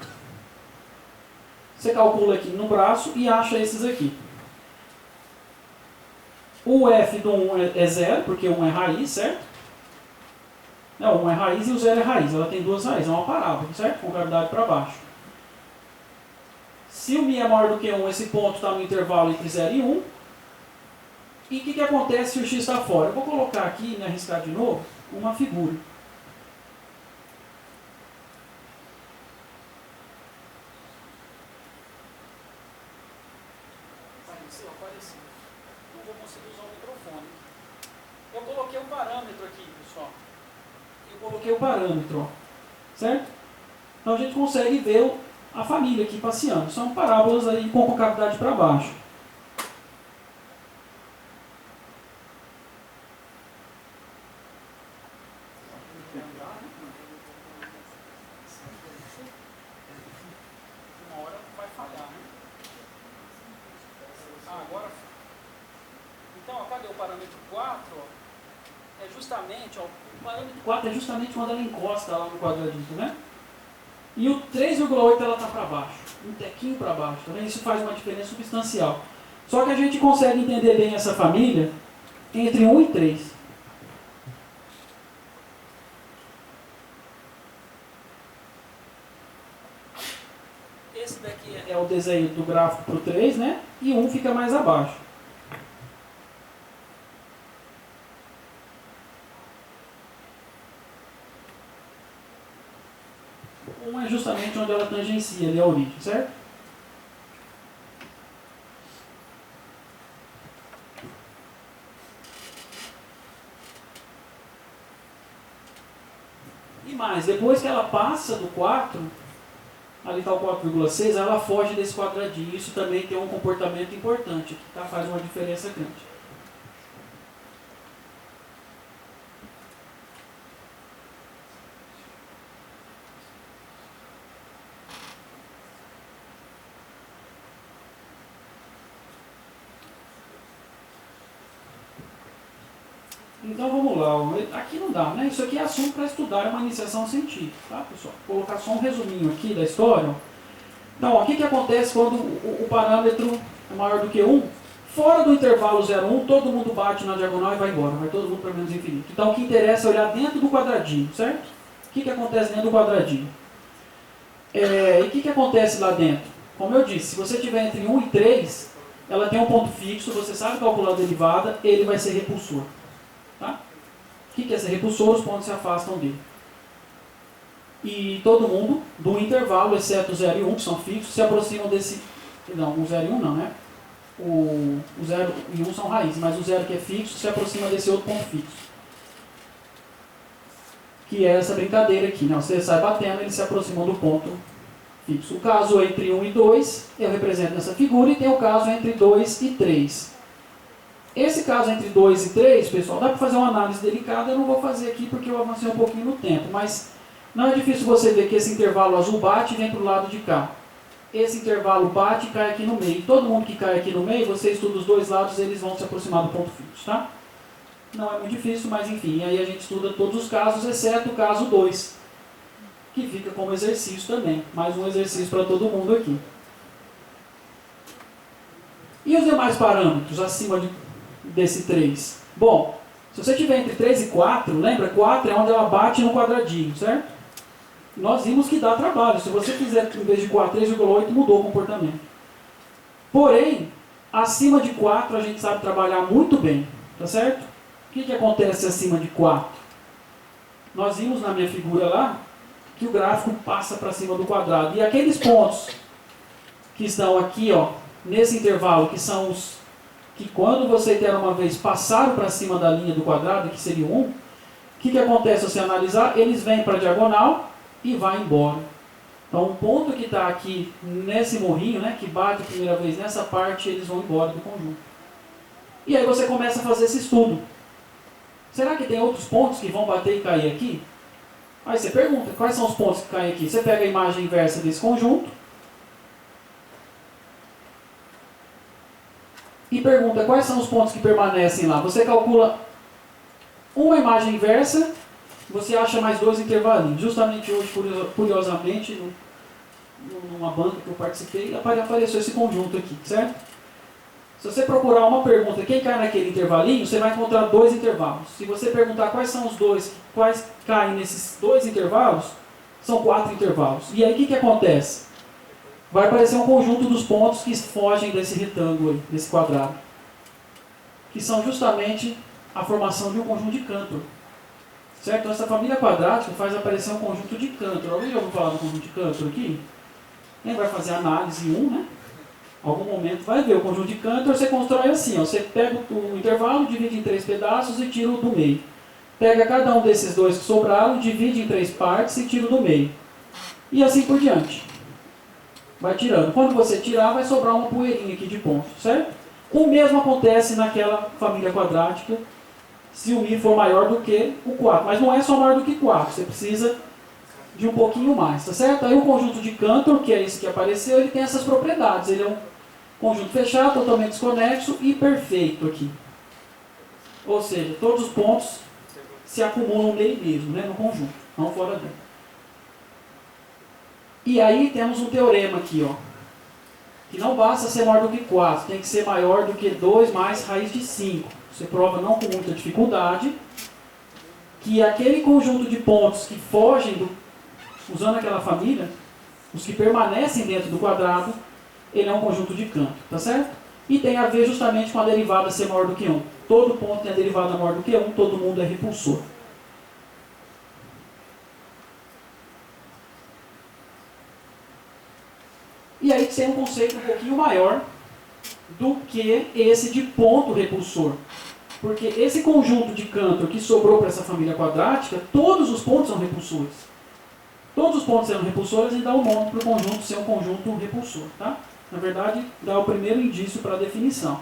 Você calcula aqui no braço e acha esses aqui. O f do 1 é zero, porque 1 é raiz, certo? Não, 1 é raiz e o 0 é raiz. Ela tem duas raízes, é uma parábola, certo? Com gravidade para baixo. Se o mi é maior do que 1, esse ponto está no intervalo entre 0 e 1. E o que acontece se o x está fora? Eu vou colocar aqui, me arriscar de novo, uma figura. Apareceu. Não vou conseguir usar o microfone. Eu coloquei um parâmetro aqui, pessoal. Eu coloquei o parâmetro, ó, certo? Então a gente consegue ver a família aqui passeando. São parábolas aí com concavidade para baixo. Uma hora vai falhar, né? Agora. Então, ó, cadê o parâmetro 4? Ó? É justamente, ó, o parâmetro 4 é justamente quando ela encosta lá no quadradinho, né? E o 3,8 ela está para baixo, um tequinho para baixo, tá vendo? Isso faz uma diferença substancial. Só que a gente consegue entender bem essa família entre 1 e 3. Esse daqui é o desenho do gráfico para o 3, né? E 1 fica mais abaixo. É justamente onde ela tangencia ali a origem, certo? E mais, depois que ela passa do 4, ali está o 4,6, ela foge desse quadradinho. Isso também tem um comportamento importante, que tá? Faz uma diferença grande. Então vamos lá, ó. Aqui não dá, né? Isso aqui é assunto para estudar, é uma iniciação científica, tá, pessoal? Vou colocar só um resuminho aqui da história. Ó. Então, ó, o que acontece quando o parâmetro é maior do que 1? Fora do intervalo 0, 1, todo mundo bate na diagonal e vai embora, vai todo mundo para menos infinito. Então o que interessa é olhar dentro do quadradinho, certo? O que acontece dentro do quadradinho? E o que acontece lá dentro? Como eu disse, se você tiver entre 1 e 3, ela tem um ponto fixo, você sabe calcular a derivada, ele vai ser repulsor. Tá? O que é ser repulsor? Os pontos se afastam dele. E todo mundo, do intervalo, exceto o 0 e 1, que são fixos, se aproximam desse... Não, o 0 e 1 não, né? O 0 e 1 são raízes, mas o 0 que é fixo se aproxima desse outro ponto fixo. Que é essa brincadeira aqui. Né? Você sai batendo, eles se aproximam do ponto fixo. O caso entre 1 e 2, eu represento nessa figura, e tem o caso entre 2 e 3. Esse caso entre 2 e 3, pessoal, dá para fazer uma análise delicada, eu não vou fazer aqui porque eu avancei um pouquinho no tempo, mas não é difícil você ver que esse intervalo azul bate e vem para o lado de cá. Esse intervalo bate e cai aqui no meio. Todo mundo que cai aqui no meio, você estuda os dois lados, eles vão se aproximar do ponto fixo, tá? Não é muito difícil, mas enfim, aí a gente estuda todos os casos, exceto o caso 2, que fica como exercício também. Mais um exercício para todo mundo aqui. E os demais parâmetros acima desse 3? Bom, se você tiver entre 3 e 4, lembra? 4 é onde ela bate no quadradinho, certo? Nós vimos que dá trabalho. Se você fizer, em vez de 4, 3,8, mudou o comportamento. Porém, acima de 4 a gente sabe trabalhar muito bem, tá certo? O que acontece acima de 4? Nós vimos na minha figura lá, que o gráfico passa para cima do quadrado. E aqueles pontos que estão aqui, ó, nesse intervalo, que são os que quando você der uma vez passaram para cima da linha do quadrado, que seria 1, o que acontece se você analisar? Eles vêm para a diagonal e vai embora. Então, o ponto que está aqui nesse morrinho, né, que bate a primeira vez nessa parte, eles vão embora do conjunto. E aí você começa a fazer esse estudo. Será que tem outros pontos que vão bater e cair aqui? Aí você pergunta, quais são os pontos que caem aqui? Você pega a imagem inversa desse conjunto e pergunta quais são os pontos que permanecem lá. Você calcula uma imagem inversa, você acha mais dois intervalinhos. Justamente hoje, curiosamente, numa banca que eu participei, apareceu esse conjunto aqui, certo? Se você procurar uma pergunta, quem cai naquele intervalinho, você vai encontrar dois intervalos. Se você perguntar quais são os dois, quais caem nesses dois intervalos, são 4 intervalos. E aí o que acontece? Vai aparecer um conjunto dos pontos que fogem desse retângulo aí, desse quadrado. Que são justamente a formação de um conjunto de Cantor. Certo? Então, essa família quadrática faz aparecer um conjunto de Cantor. Alguém já ouviu falar do conjunto de Cantor aqui? Quem vai fazer análise 1, né? Algum momento vai ver o conjunto de Cantor, você constrói assim, ó, você pega o intervalo, divide em 3 pedaços e tira o do meio. Pega cada um desses dois que sobraram, divide em 3 partes e tira o do meio. E assim por diante. Vai tirando. Quando você tirar, vai sobrar uma poeirinha aqui de pontos, certo? O mesmo acontece naquela família quadrática, se o I for maior do que o 4. Mas não é só maior do que 4, você precisa de um pouquinho mais, tá certo? Aí o conjunto de Cantor, que é esse que apareceu, ele tem essas propriedades. Ele é um conjunto fechado, totalmente desconexo e perfeito aqui. Ou seja, todos os pontos se acumulam nele mesmo, né, no conjunto, não fora dele. E aí temos um teorema aqui, ó, que não basta ser maior do que 4, tem que ser maior do que 2 mais raiz de 5. Você prova não com muita dificuldade que aquele conjunto de pontos que fogem, usando aquela família, os que permanecem dentro do quadrado, ele é um conjunto de Cantor, tá certo? E tem a ver justamente com a derivada ser maior do que 1. Todo ponto tem a derivada maior do que 1, todo mundo é repulsor. E aí tem um conceito um pouquinho maior do que esse de ponto repulsor. Porque esse conjunto de Cantor que sobrou para essa família quadrática, todos os pontos são repulsores. Todos os pontos sendo repulsores e dá o nome para o conjunto ser um conjunto repulsor. Tá? Na verdade, dá o primeiro indício para a definição.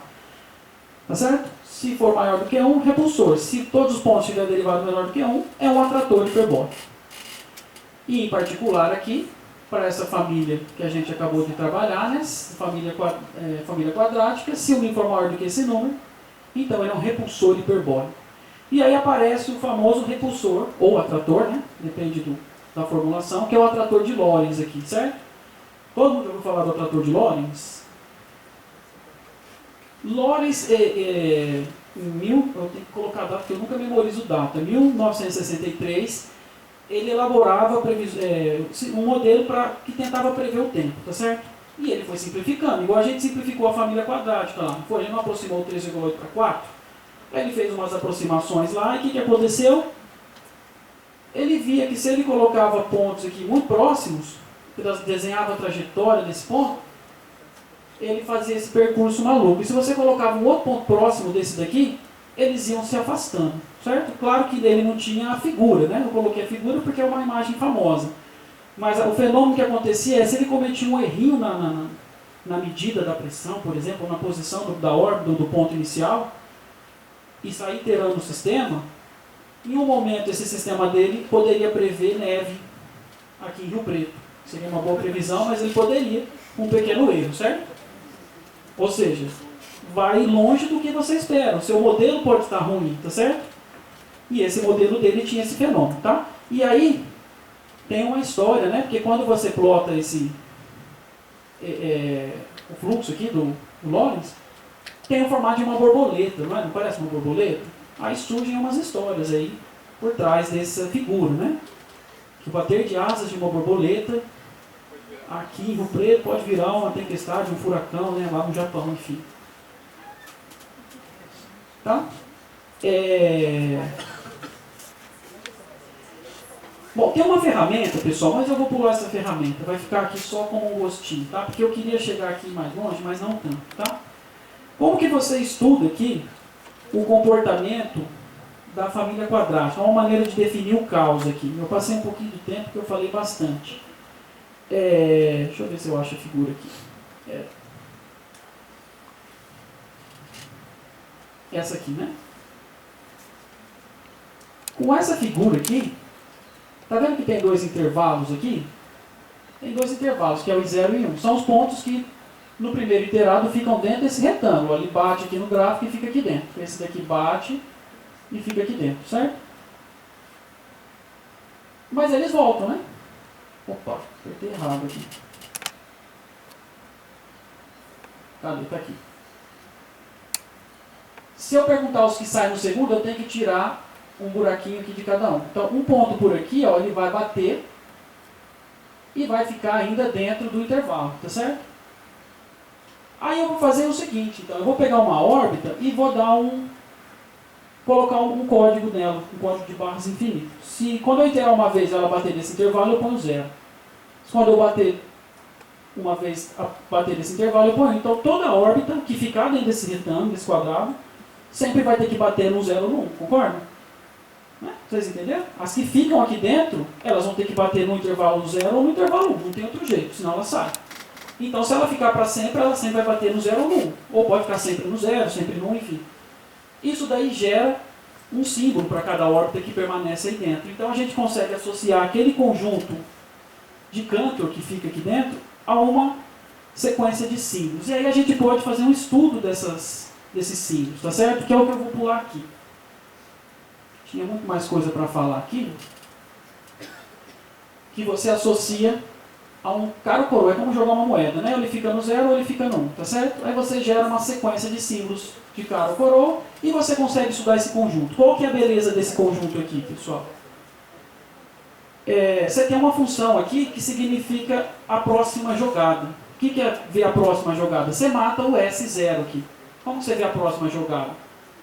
Tá certo? Se for maior do que 1, repulsor. Se todos os pontos tiverem derivado menor do que 1, é um atrator hiperbólico. E, em particular, aqui, para essa família que a gente acabou de trabalhar, né? família quadrática, se o número for maior do que esse número, então ele é um repulsor hiperbólico. E aí aparece o famoso repulsor, ou atrator, né? Depende da formulação, que é o atrator de Lorentz aqui, certo? Todo mundo já ouviu falar do atrator de Lorentz? Lorentz, eu tenho que colocar a data, porque eu nunca memorizo data, 1963, ele elaborava um modelo que tentava prever o tempo, tá certo? E ele foi simplificando, igual a gente simplificou a família quadrática lá, foi, ele não aproximou 3,8 para 4, aí ele fez umas aproximações lá, e o que aconteceu? Ele via que se ele colocava pontos aqui muito próximos, desenhava a trajetória desse ponto, ele fazia esse percurso maluco. E se você colocava um outro ponto próximo desse daqui, eles iam se afastando, certo? Claro que ele não tinha a figura, né? Eu coloquei a figura porque é uma imagem famosa. Mas o fenômeno que acontecia é, se ele cometia um errinho na medida da pressão, por exemplo, ou na posição da órbita do ponto inicial, e sair iterando o sistema, em um momento esse sistema dele poderia prever neve aqui em Rio Preto. Seria uma boa previsão, mas ele poderia, com um pequeno erro, certo? Ou seja, vai longe do que você espera. O seu modelo pode estar ruim, tá certo? E esse modelo dele tinha esse fenômeno, tá? E aí, tem uma história, né? Porque quando você plota o fluxo aqui do Lorentz, tem o formato de uma borboleta, não é? Não parece uma borboleta? Aí surgem umas histórias aí por trás dessa figura, né? Que o bater de asas de uma borboleta aqui em Rio Preto pode virar uma tempestade, um furacão, né? Lá no Japão, enfim. Tá? Bom, tem uma ferramenta, pessoal, mas eu vou pular essa ferramenta. Vai ficar aqui só como um gostinho, tá? Porque eu queria chegar aqui mais longe, mas não tanto, tá? Como que você estuda aqui o comportamento da família quadrática? Uma maneira de definir o caos aqui. Eu passei um pouquinho de tempo porque eu falei bastante. Deixa eu ver se eu acho a figura aqui. Essa aqui, né? Com essa figura aqui, tá vendo que tem dois intervalos aqui? Tem dois intervalos, que é o 0 e 1. São os pontos que no primeiro iterado ficam dentro desse retângulo. Ele bate aqui no gráfico e fica aqui dentro. Esse daqui bate e fica aqui dentro, certo? Mas eles voltam, né? Opa, apertei errado aqui. Cadê? Tá aqui. Se eu perguntar os que saem no segundo, eu tenho que tirar um buraquinho aqui de cada um. Então, um ponto por aqui, ó, ele vai bater e vai ficar ainda dentro do intervalo, tá certo? Aí eu vou fazer o seguinte, então, eu vou pegar uma órbita e vou dar colocar um código nela, um código de barras infinito. Se quando eu iterar uma vez ela bater nesse intervalo, eu ponho 0. Se quando eu bater uma vez bater nesse intervalo, eu ponho. Então toda órbita que ficar dentro desse retângulo, desse quadrado, sempre vai ter que bater no 0 ou no 1, concorda? Né? Vocês entenderam? As que ficam aqui dentro, elas vão ter que bater no intervalo 0 ou no intervalo 1, não tem outro jeito, senão ela sai. Então se ela ficar para sempre, ela sempre vai bater no 0 ou no 1. Ou pode ficar sempre no 0, sempre no 1, enfim. Isso daí gera um símbolo para cada órbita que permanece aí dentro. Então a gente consegue associar aquele conjunto de Cantor que fica aqui dentro a uma sequência de símbolos. E aí a gente pode fazer um estudo desses símbolos, tá certo? Que é o que eu vou pular aqui. Tinha muito mais coisa para falar aqui. Que você associa a um cara ou coroa. É como jogar uma moeda, né? Ou ele fica no 0 ou ele fica no 1, tá certo? Aí você gera uma sequência de símbolos de cara ou coroa e você consegue estudar esse conjunto. Qual que é a beleza desse conjunto aqui, pessoal? Você tem uma função aqui que significa a próxima jogada. O que é ver a próxima jogada? Você mata o S0 aqui. Como você vê a próxima jogada?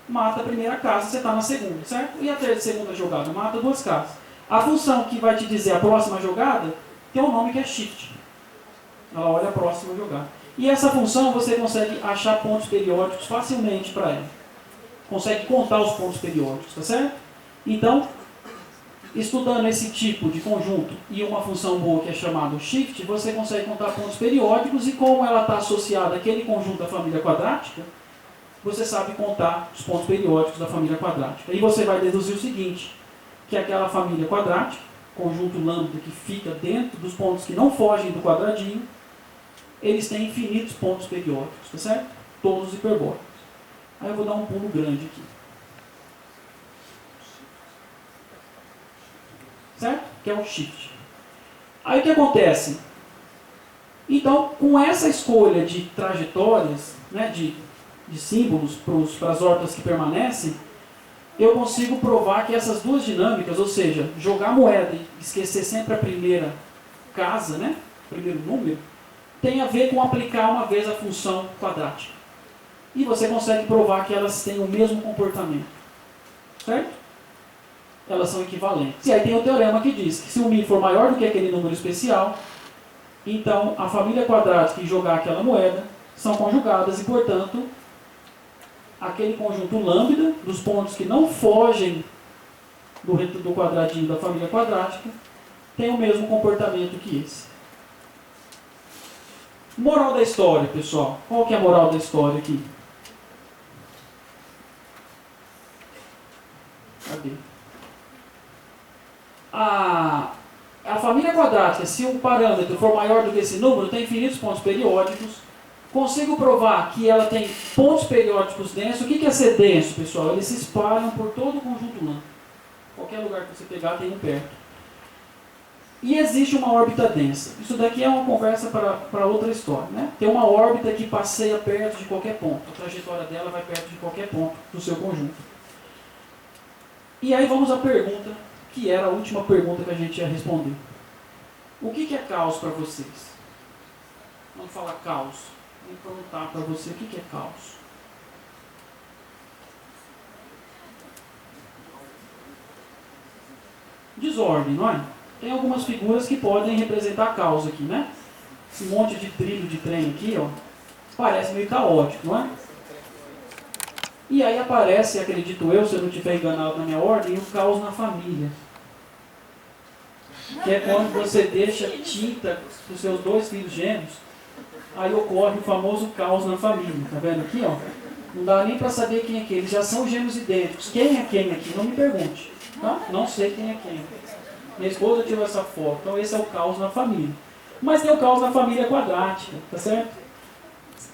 Mata a primeira casa, você está na segunda, certo? E a segunda jogada? Mata duas casas. A função que vai te dizer a próxima jogada tem um nome que é shift. Ela olha a próxima jogada. E essa função você consegue achar pontos periódicos facilmente para ela. consegue contar os pontos periódicos, tá certo? Então, estudando esse tipo de conjunto e uma função boa que é chamada shift, você consegue contar pontos periódicos e como ela está associada àquele conjunto da família quadrática, você sabe contar os pontos periódicos da família quadrática. E você vai deduzir o seguinte, que aquela família quadrática, conjunto lambda que fica dentro dos pontos que não fogem do quadradinho, eles têm infinitos pontos periódicos, tá certo? Todos hiperbólicos. Aí eu vou dar um pulo grande aqui. Certo? Que é o shift. Aí o que acontece? Então, com essa escolha de trajetórias, né, de símbolos para as órbitas que permanecem, eu consigo provar que essas duas dinâmicas, ou seja, jogar moeda e esquecer sempre a primeira casa, né, primeiro número, tem a ver com aplicar uma vez a função quadrática. E você consegue provar que elas têm o mesmo comportamento. Certo? Elas são equivalentes. E aí tem o teorema que diz que se o μ for maior do que aquele número especial, então a família quadrática e jogar aquela moeda são conjugadas e, portanto, aquele conjunto lambda dos pontos que não fogem do quadradinho da família quadrática tem o mesmo comportamento que esse. Moral da história, pessoal. Qual que é a moral da história aqui? Cadê? A família quadrática, se o parâmetro for maior do que esse número, tem infinitos pontos periódicos. Consigo provar que ela tem pontos periódicos densos. O que é ser denso, pessoal? Eles se espalham por todo o conjunto lambda. Qualquer lugar que você pegar tem um perto. E existe uma órbita densa. Isso daqui é uma conversa para outra história, né? Tem uma órbita que passeia perto de qualquer ponto. A trajetória dela vai perto de qualquer ponto do seu conjunto. E aí vamos à pergunta, que era a última pergunta que a gente ia responder. O que é caos para vocês? Vamos falar caos. Vou perguntar para você o que é caos. Desordem, não é? Tem algumas figuras que podem representar caos aqui, né? Esse monte de trilho de trem aqui, ó, parece meio caótico, não é? E aí aparece, acredito eu, se eu não estiver enganado na minha ordem, o caos na família. Que é quando você deixa tinta para os seus dois filhos gêmeos, aí ocorre o famoso caos na família. Tá vendo aqui, ó? Não dá nem para saber quem é quem. Eles já são gêmeos idênticos. Quem é quem aqui? Não me pergunte. Tá? Não sei quem é quem. Minha esposa tirou essa foto. Então esse é o caos na família. Mas tem o caos na família quadrática. Tá certo?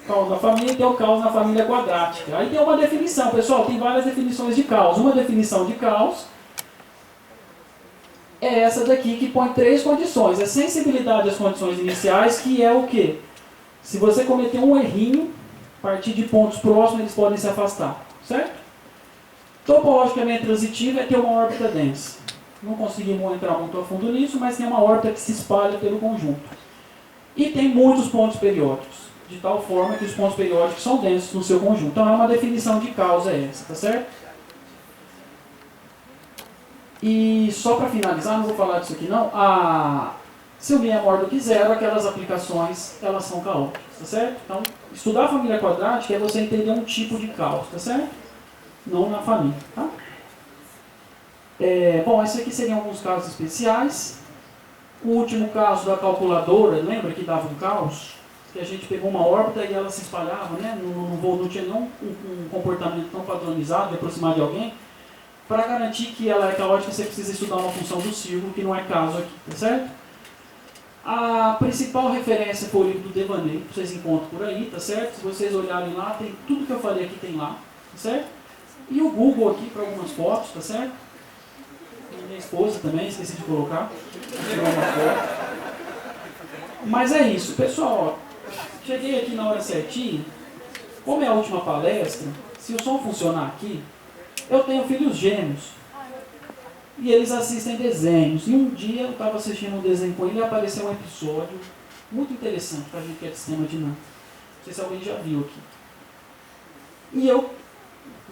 Caos na família e tem o caos na família quadrática. Aí tem uma definição. Pessoal, tem várias definições de caos. Uma definição de caos é essa daqui, que põe 3 condições. A sensibilidade às condições iniciais, que é o quê? Se você cometer um errinho, a partir de pontos próximos, eles podem se afastar. Certo? Topologicamente transitivo é ter uma órbita densa. Não conseguimos entrar muito a fundo nisso, mas tem uma órbita que se espalha pelo conjunto. E tem muitos pontos periódicos, de tal forma que os pontos periódicos são densos no seu conjunto. Então é uma definição de causa essa, tá certo? E só para finalizar, não vou falar disso aqui não, se o μ é maior do que zero, aquelas aplicações, elas são caóticas, tá certo? Então, estudar a família quadrática é você entender um tipo de caos, tá certo? Não na família, tá? Bom, esses aqui seriam alguns casos especiais. O último caso da calculadora, lembra que dava um caos? Que a gente pegou uma órbita e ela se espalhava, né? Não tinha não um comportamento tão padronizado de aproximar de alguém. Para garantir que ela é caótica, você precisa estudar uma função do círculo, que não é caso aqui, tá certo? A principal referência foi o livro do Devaney, que vocês encontram por aí, tá certo? Se vocês olharem lá, tem tudo que eu falei aqui tem lá, tá certo? E o Google aqui para algumas fotos, tá certo? E minha esposa também, esqueci de colocar. Tirar uma foto. Mas é isso, pessoal. Cheguei aqui na hora certinha. Como é a última palestra, se o som funcionar aqui, eu tenho filhos gêmeos. E eles assistem desenhos. E um dia eu estava assistindo um desenho com ele e apareceu um episódio muito interessante para a gente que é de sistema dinâmico. Não sei se alguém já viu aqui. E eu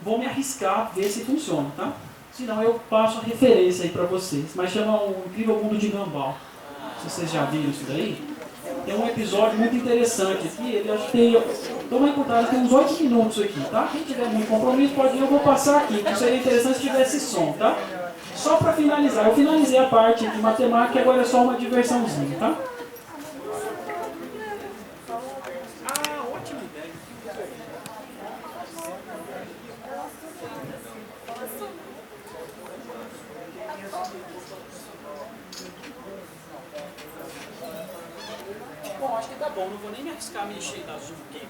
vou me arriscar a ver se funciona, tá? Senão eu passo a referência aí para vocês. Mas chama o Incrível Mundo de Gumball. Se vocês já viram isso daí. Tem um episódio muito interessante aqui. Ele acho que tem Tomar cuidado, tem uns 8 minutos aqui, tá? Quem tiver muito compromisso pode ir, eu vou passar aqui, porque seria interessante se tivesse som, tá? Só para finalizar, eu finalizei a parte de matemática e agora é só uma diversãozinha, tá? Ah, ótima ideia. Bom, acho que tá bom, não vou nem me arriscar a mexer da Zoom aqui.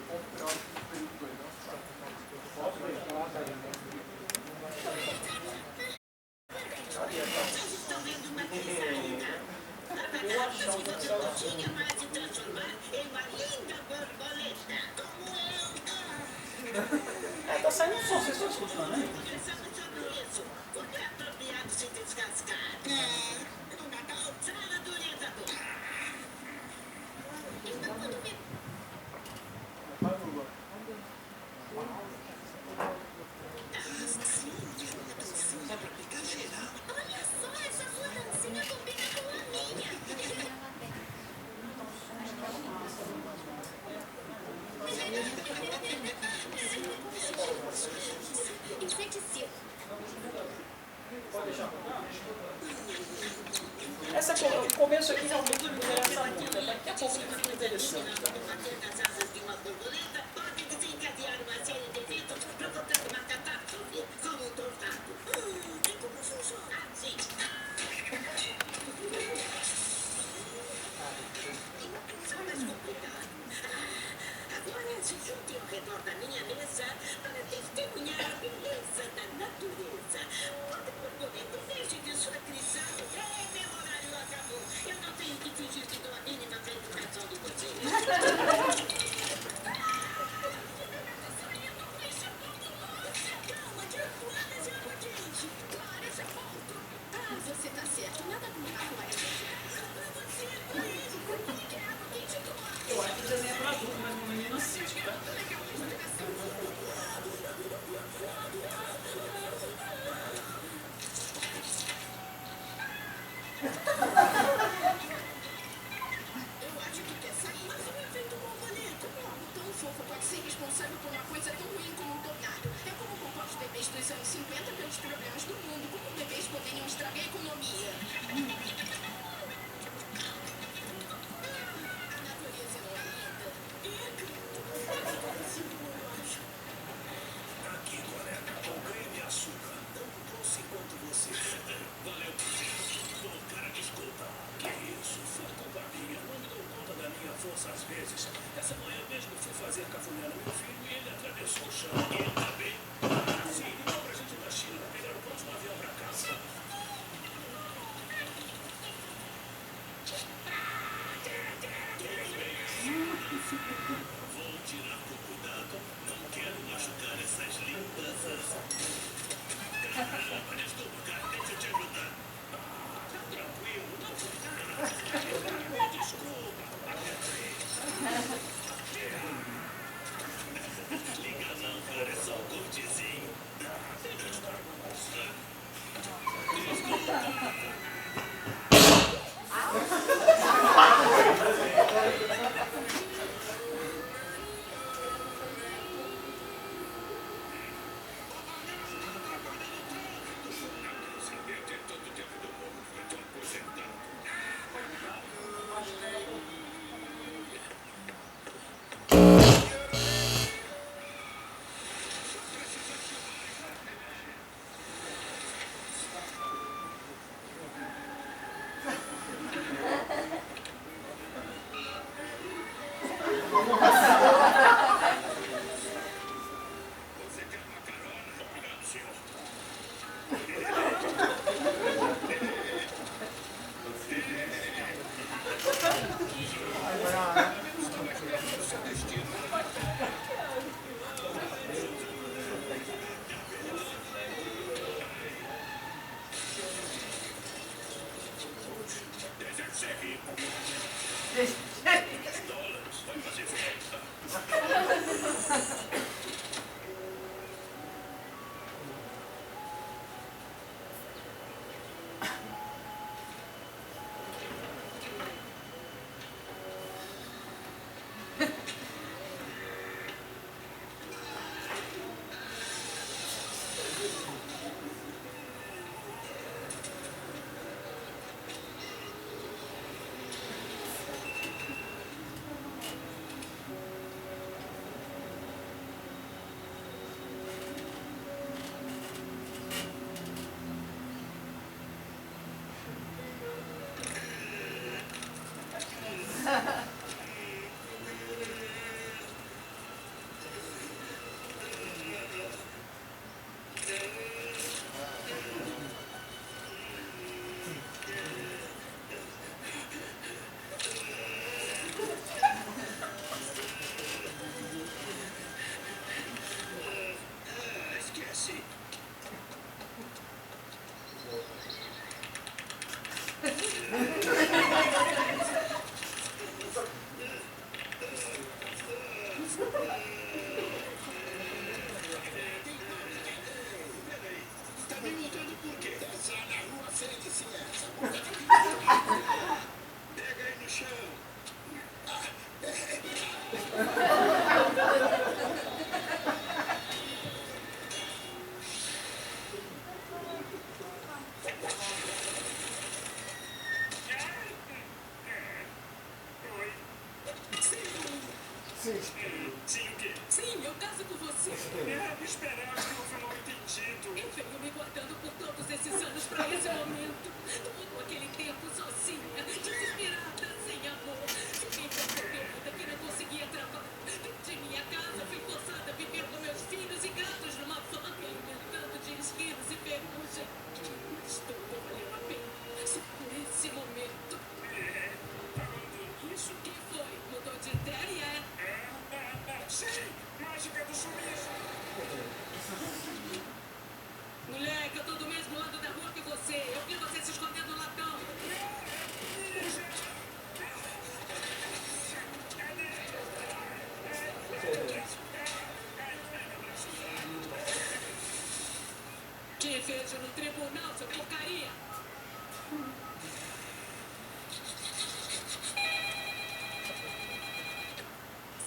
Tá saindo som, vocês estão escutando, né? O começo aqui realmente não interessa muito, daqui a pouco fica interessante. Eu acho que o desenho é para adulto, mas no menino assiste, tá? Às vezes, essa manhã mesmo fui fazer cafuné no meu filho e ele atravessou o chão e ele também. Sim, igual pra gente da China, pegaram o próximo avião pra casa. Vou tirar com cuidado, não quero machucar essas lindas. Caramba, desculpa, cara, deixa eu te ajudar. Tranquilo, não vou nada. Desculpa. Liga não, cara, é só um cortezinho. Sim, o quê? Sim, eu caso com você. Esperava que houve um mal entendido. Eu venho me guardando por todos esses anos pra esse momento. Todo aquele tempo sozinha, desesperada, sem amor. Fiquei tão deprimida que não conseguia trabalhar. Vendi minha casa, fui forçada a viver com meus filhos e gatos numa van, me alimentando de esquilos e ferrugem. Mas tudo valeu a pena. Só por esse momento. Falando isso, Que foi? Mudou de ideia? sim, mágica do sumiço. Moleque, eu tô do mesmo lado da rua que você. Eu vi você se escondendo no latão. Te vejo no tribunal, seu porcaria.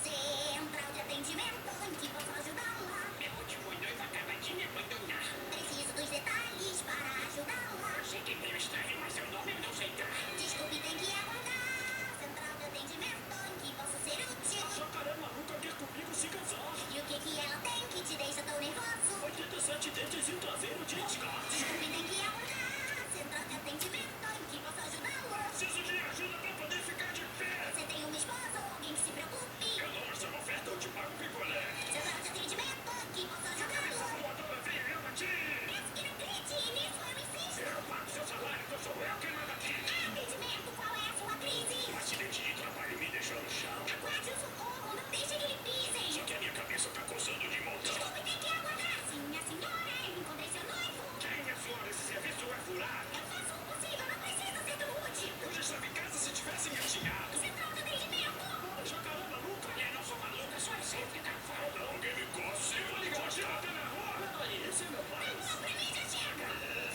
Central de atendimento, em que posso ajudá-la? Meu último noivo acaba de me abandonar. Preciso dos detalhes para ajudá-la. Sei que meio estranho, mas seu nome eu não sei dar. Desculpe, tem que aguardar. Central de atendimento, em que posso ser útil? Jacaré maluca quer comigo se casar. E o que ela tem que te deixa tão nervoso? 87 dentes e um traseiro de desgaste. Desculpe, tem que aguardar. Central de atendimento, em que posso ajudá-la? Preciso de ajuda pra poder ficar de pé. Você tem uma esposa ou alguém que se preocupe? Eu não essa oferta, eu te pago picolé. Central de atendimento, em que posso ajudá-la? Voadora, vem eu aqui. Peço que não grite, nisso eu insisto. Eu pago seu salário, então sou eu quem manda aqui. Atendimento, qual é a sua crise? Um acidente de trabalho me deixou no chão. Aguarde o socorro, não deixe que lhe pisem. Só que a minha cabeça tá coçando de montão. Desculpe, tem que aguardar. Sim, minha senhora, eu encontrei seu noivo. Quem é senhora? Esse serviço é furar. Eu faço o possível, não precisa ser tão rude. Eu já estava em casa se tivesse me atinhado. Central de atendimento. Jacaré maluca? Eu não sou maluca, sou sempre da falta. Alguém me coça. Eu vou ligar de até na rua. Peraí, esse é meu pai. Não, pra mim já chega.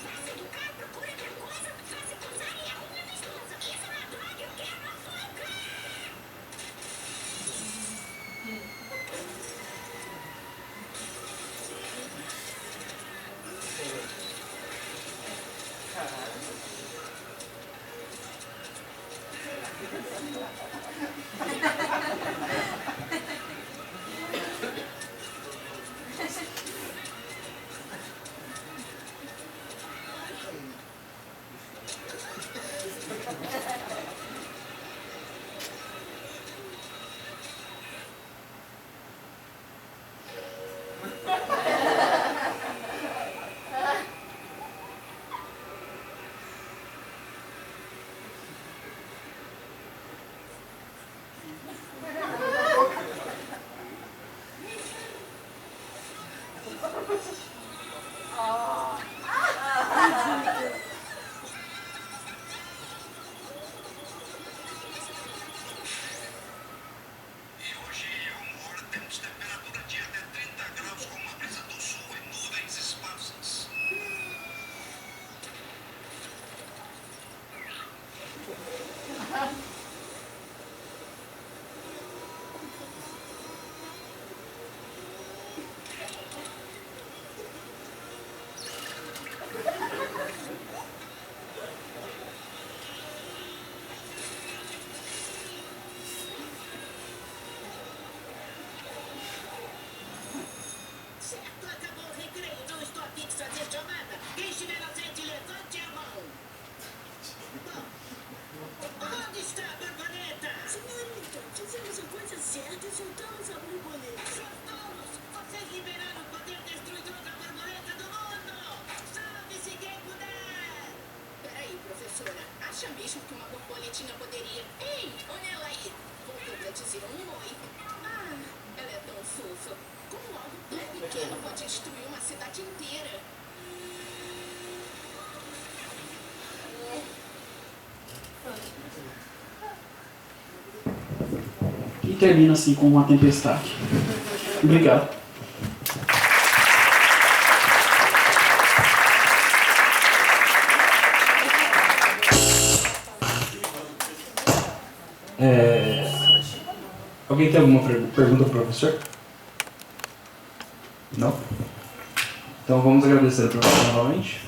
Faça educar, procure outra coisa. Faça posar e arrume uma esposa. Isso é uma droga, eu quero açúcar. E hoje o humor temos temperatura de até 30 graus com uma brisa do sul e nuvens esparsas. Certo, acabou o recreio. Não estou aqui de fazer chamada. Quem estiver ausente, levante a mão. Bom, onde está a borboleta? Senhorita, fizemos a coisa certa e soltamos a borboleta. Seus tolos, vocês liberaram o poder destruidor da borboleta do mundo. Salve-se quem puder. Peraí, professora. Acha mesmo que uma borboletinha poderia... Ei, olha ela aí. Voltou pra dizer um oi. Ah, ela é tão fofa. Como algo tão pequeno pode destruir uma cidade inteira? E termina assim com uma tempestade. Obrigado. Alguém tem alguma pergunta para o professor? Não? Então vamos agradecer ao professor novamente.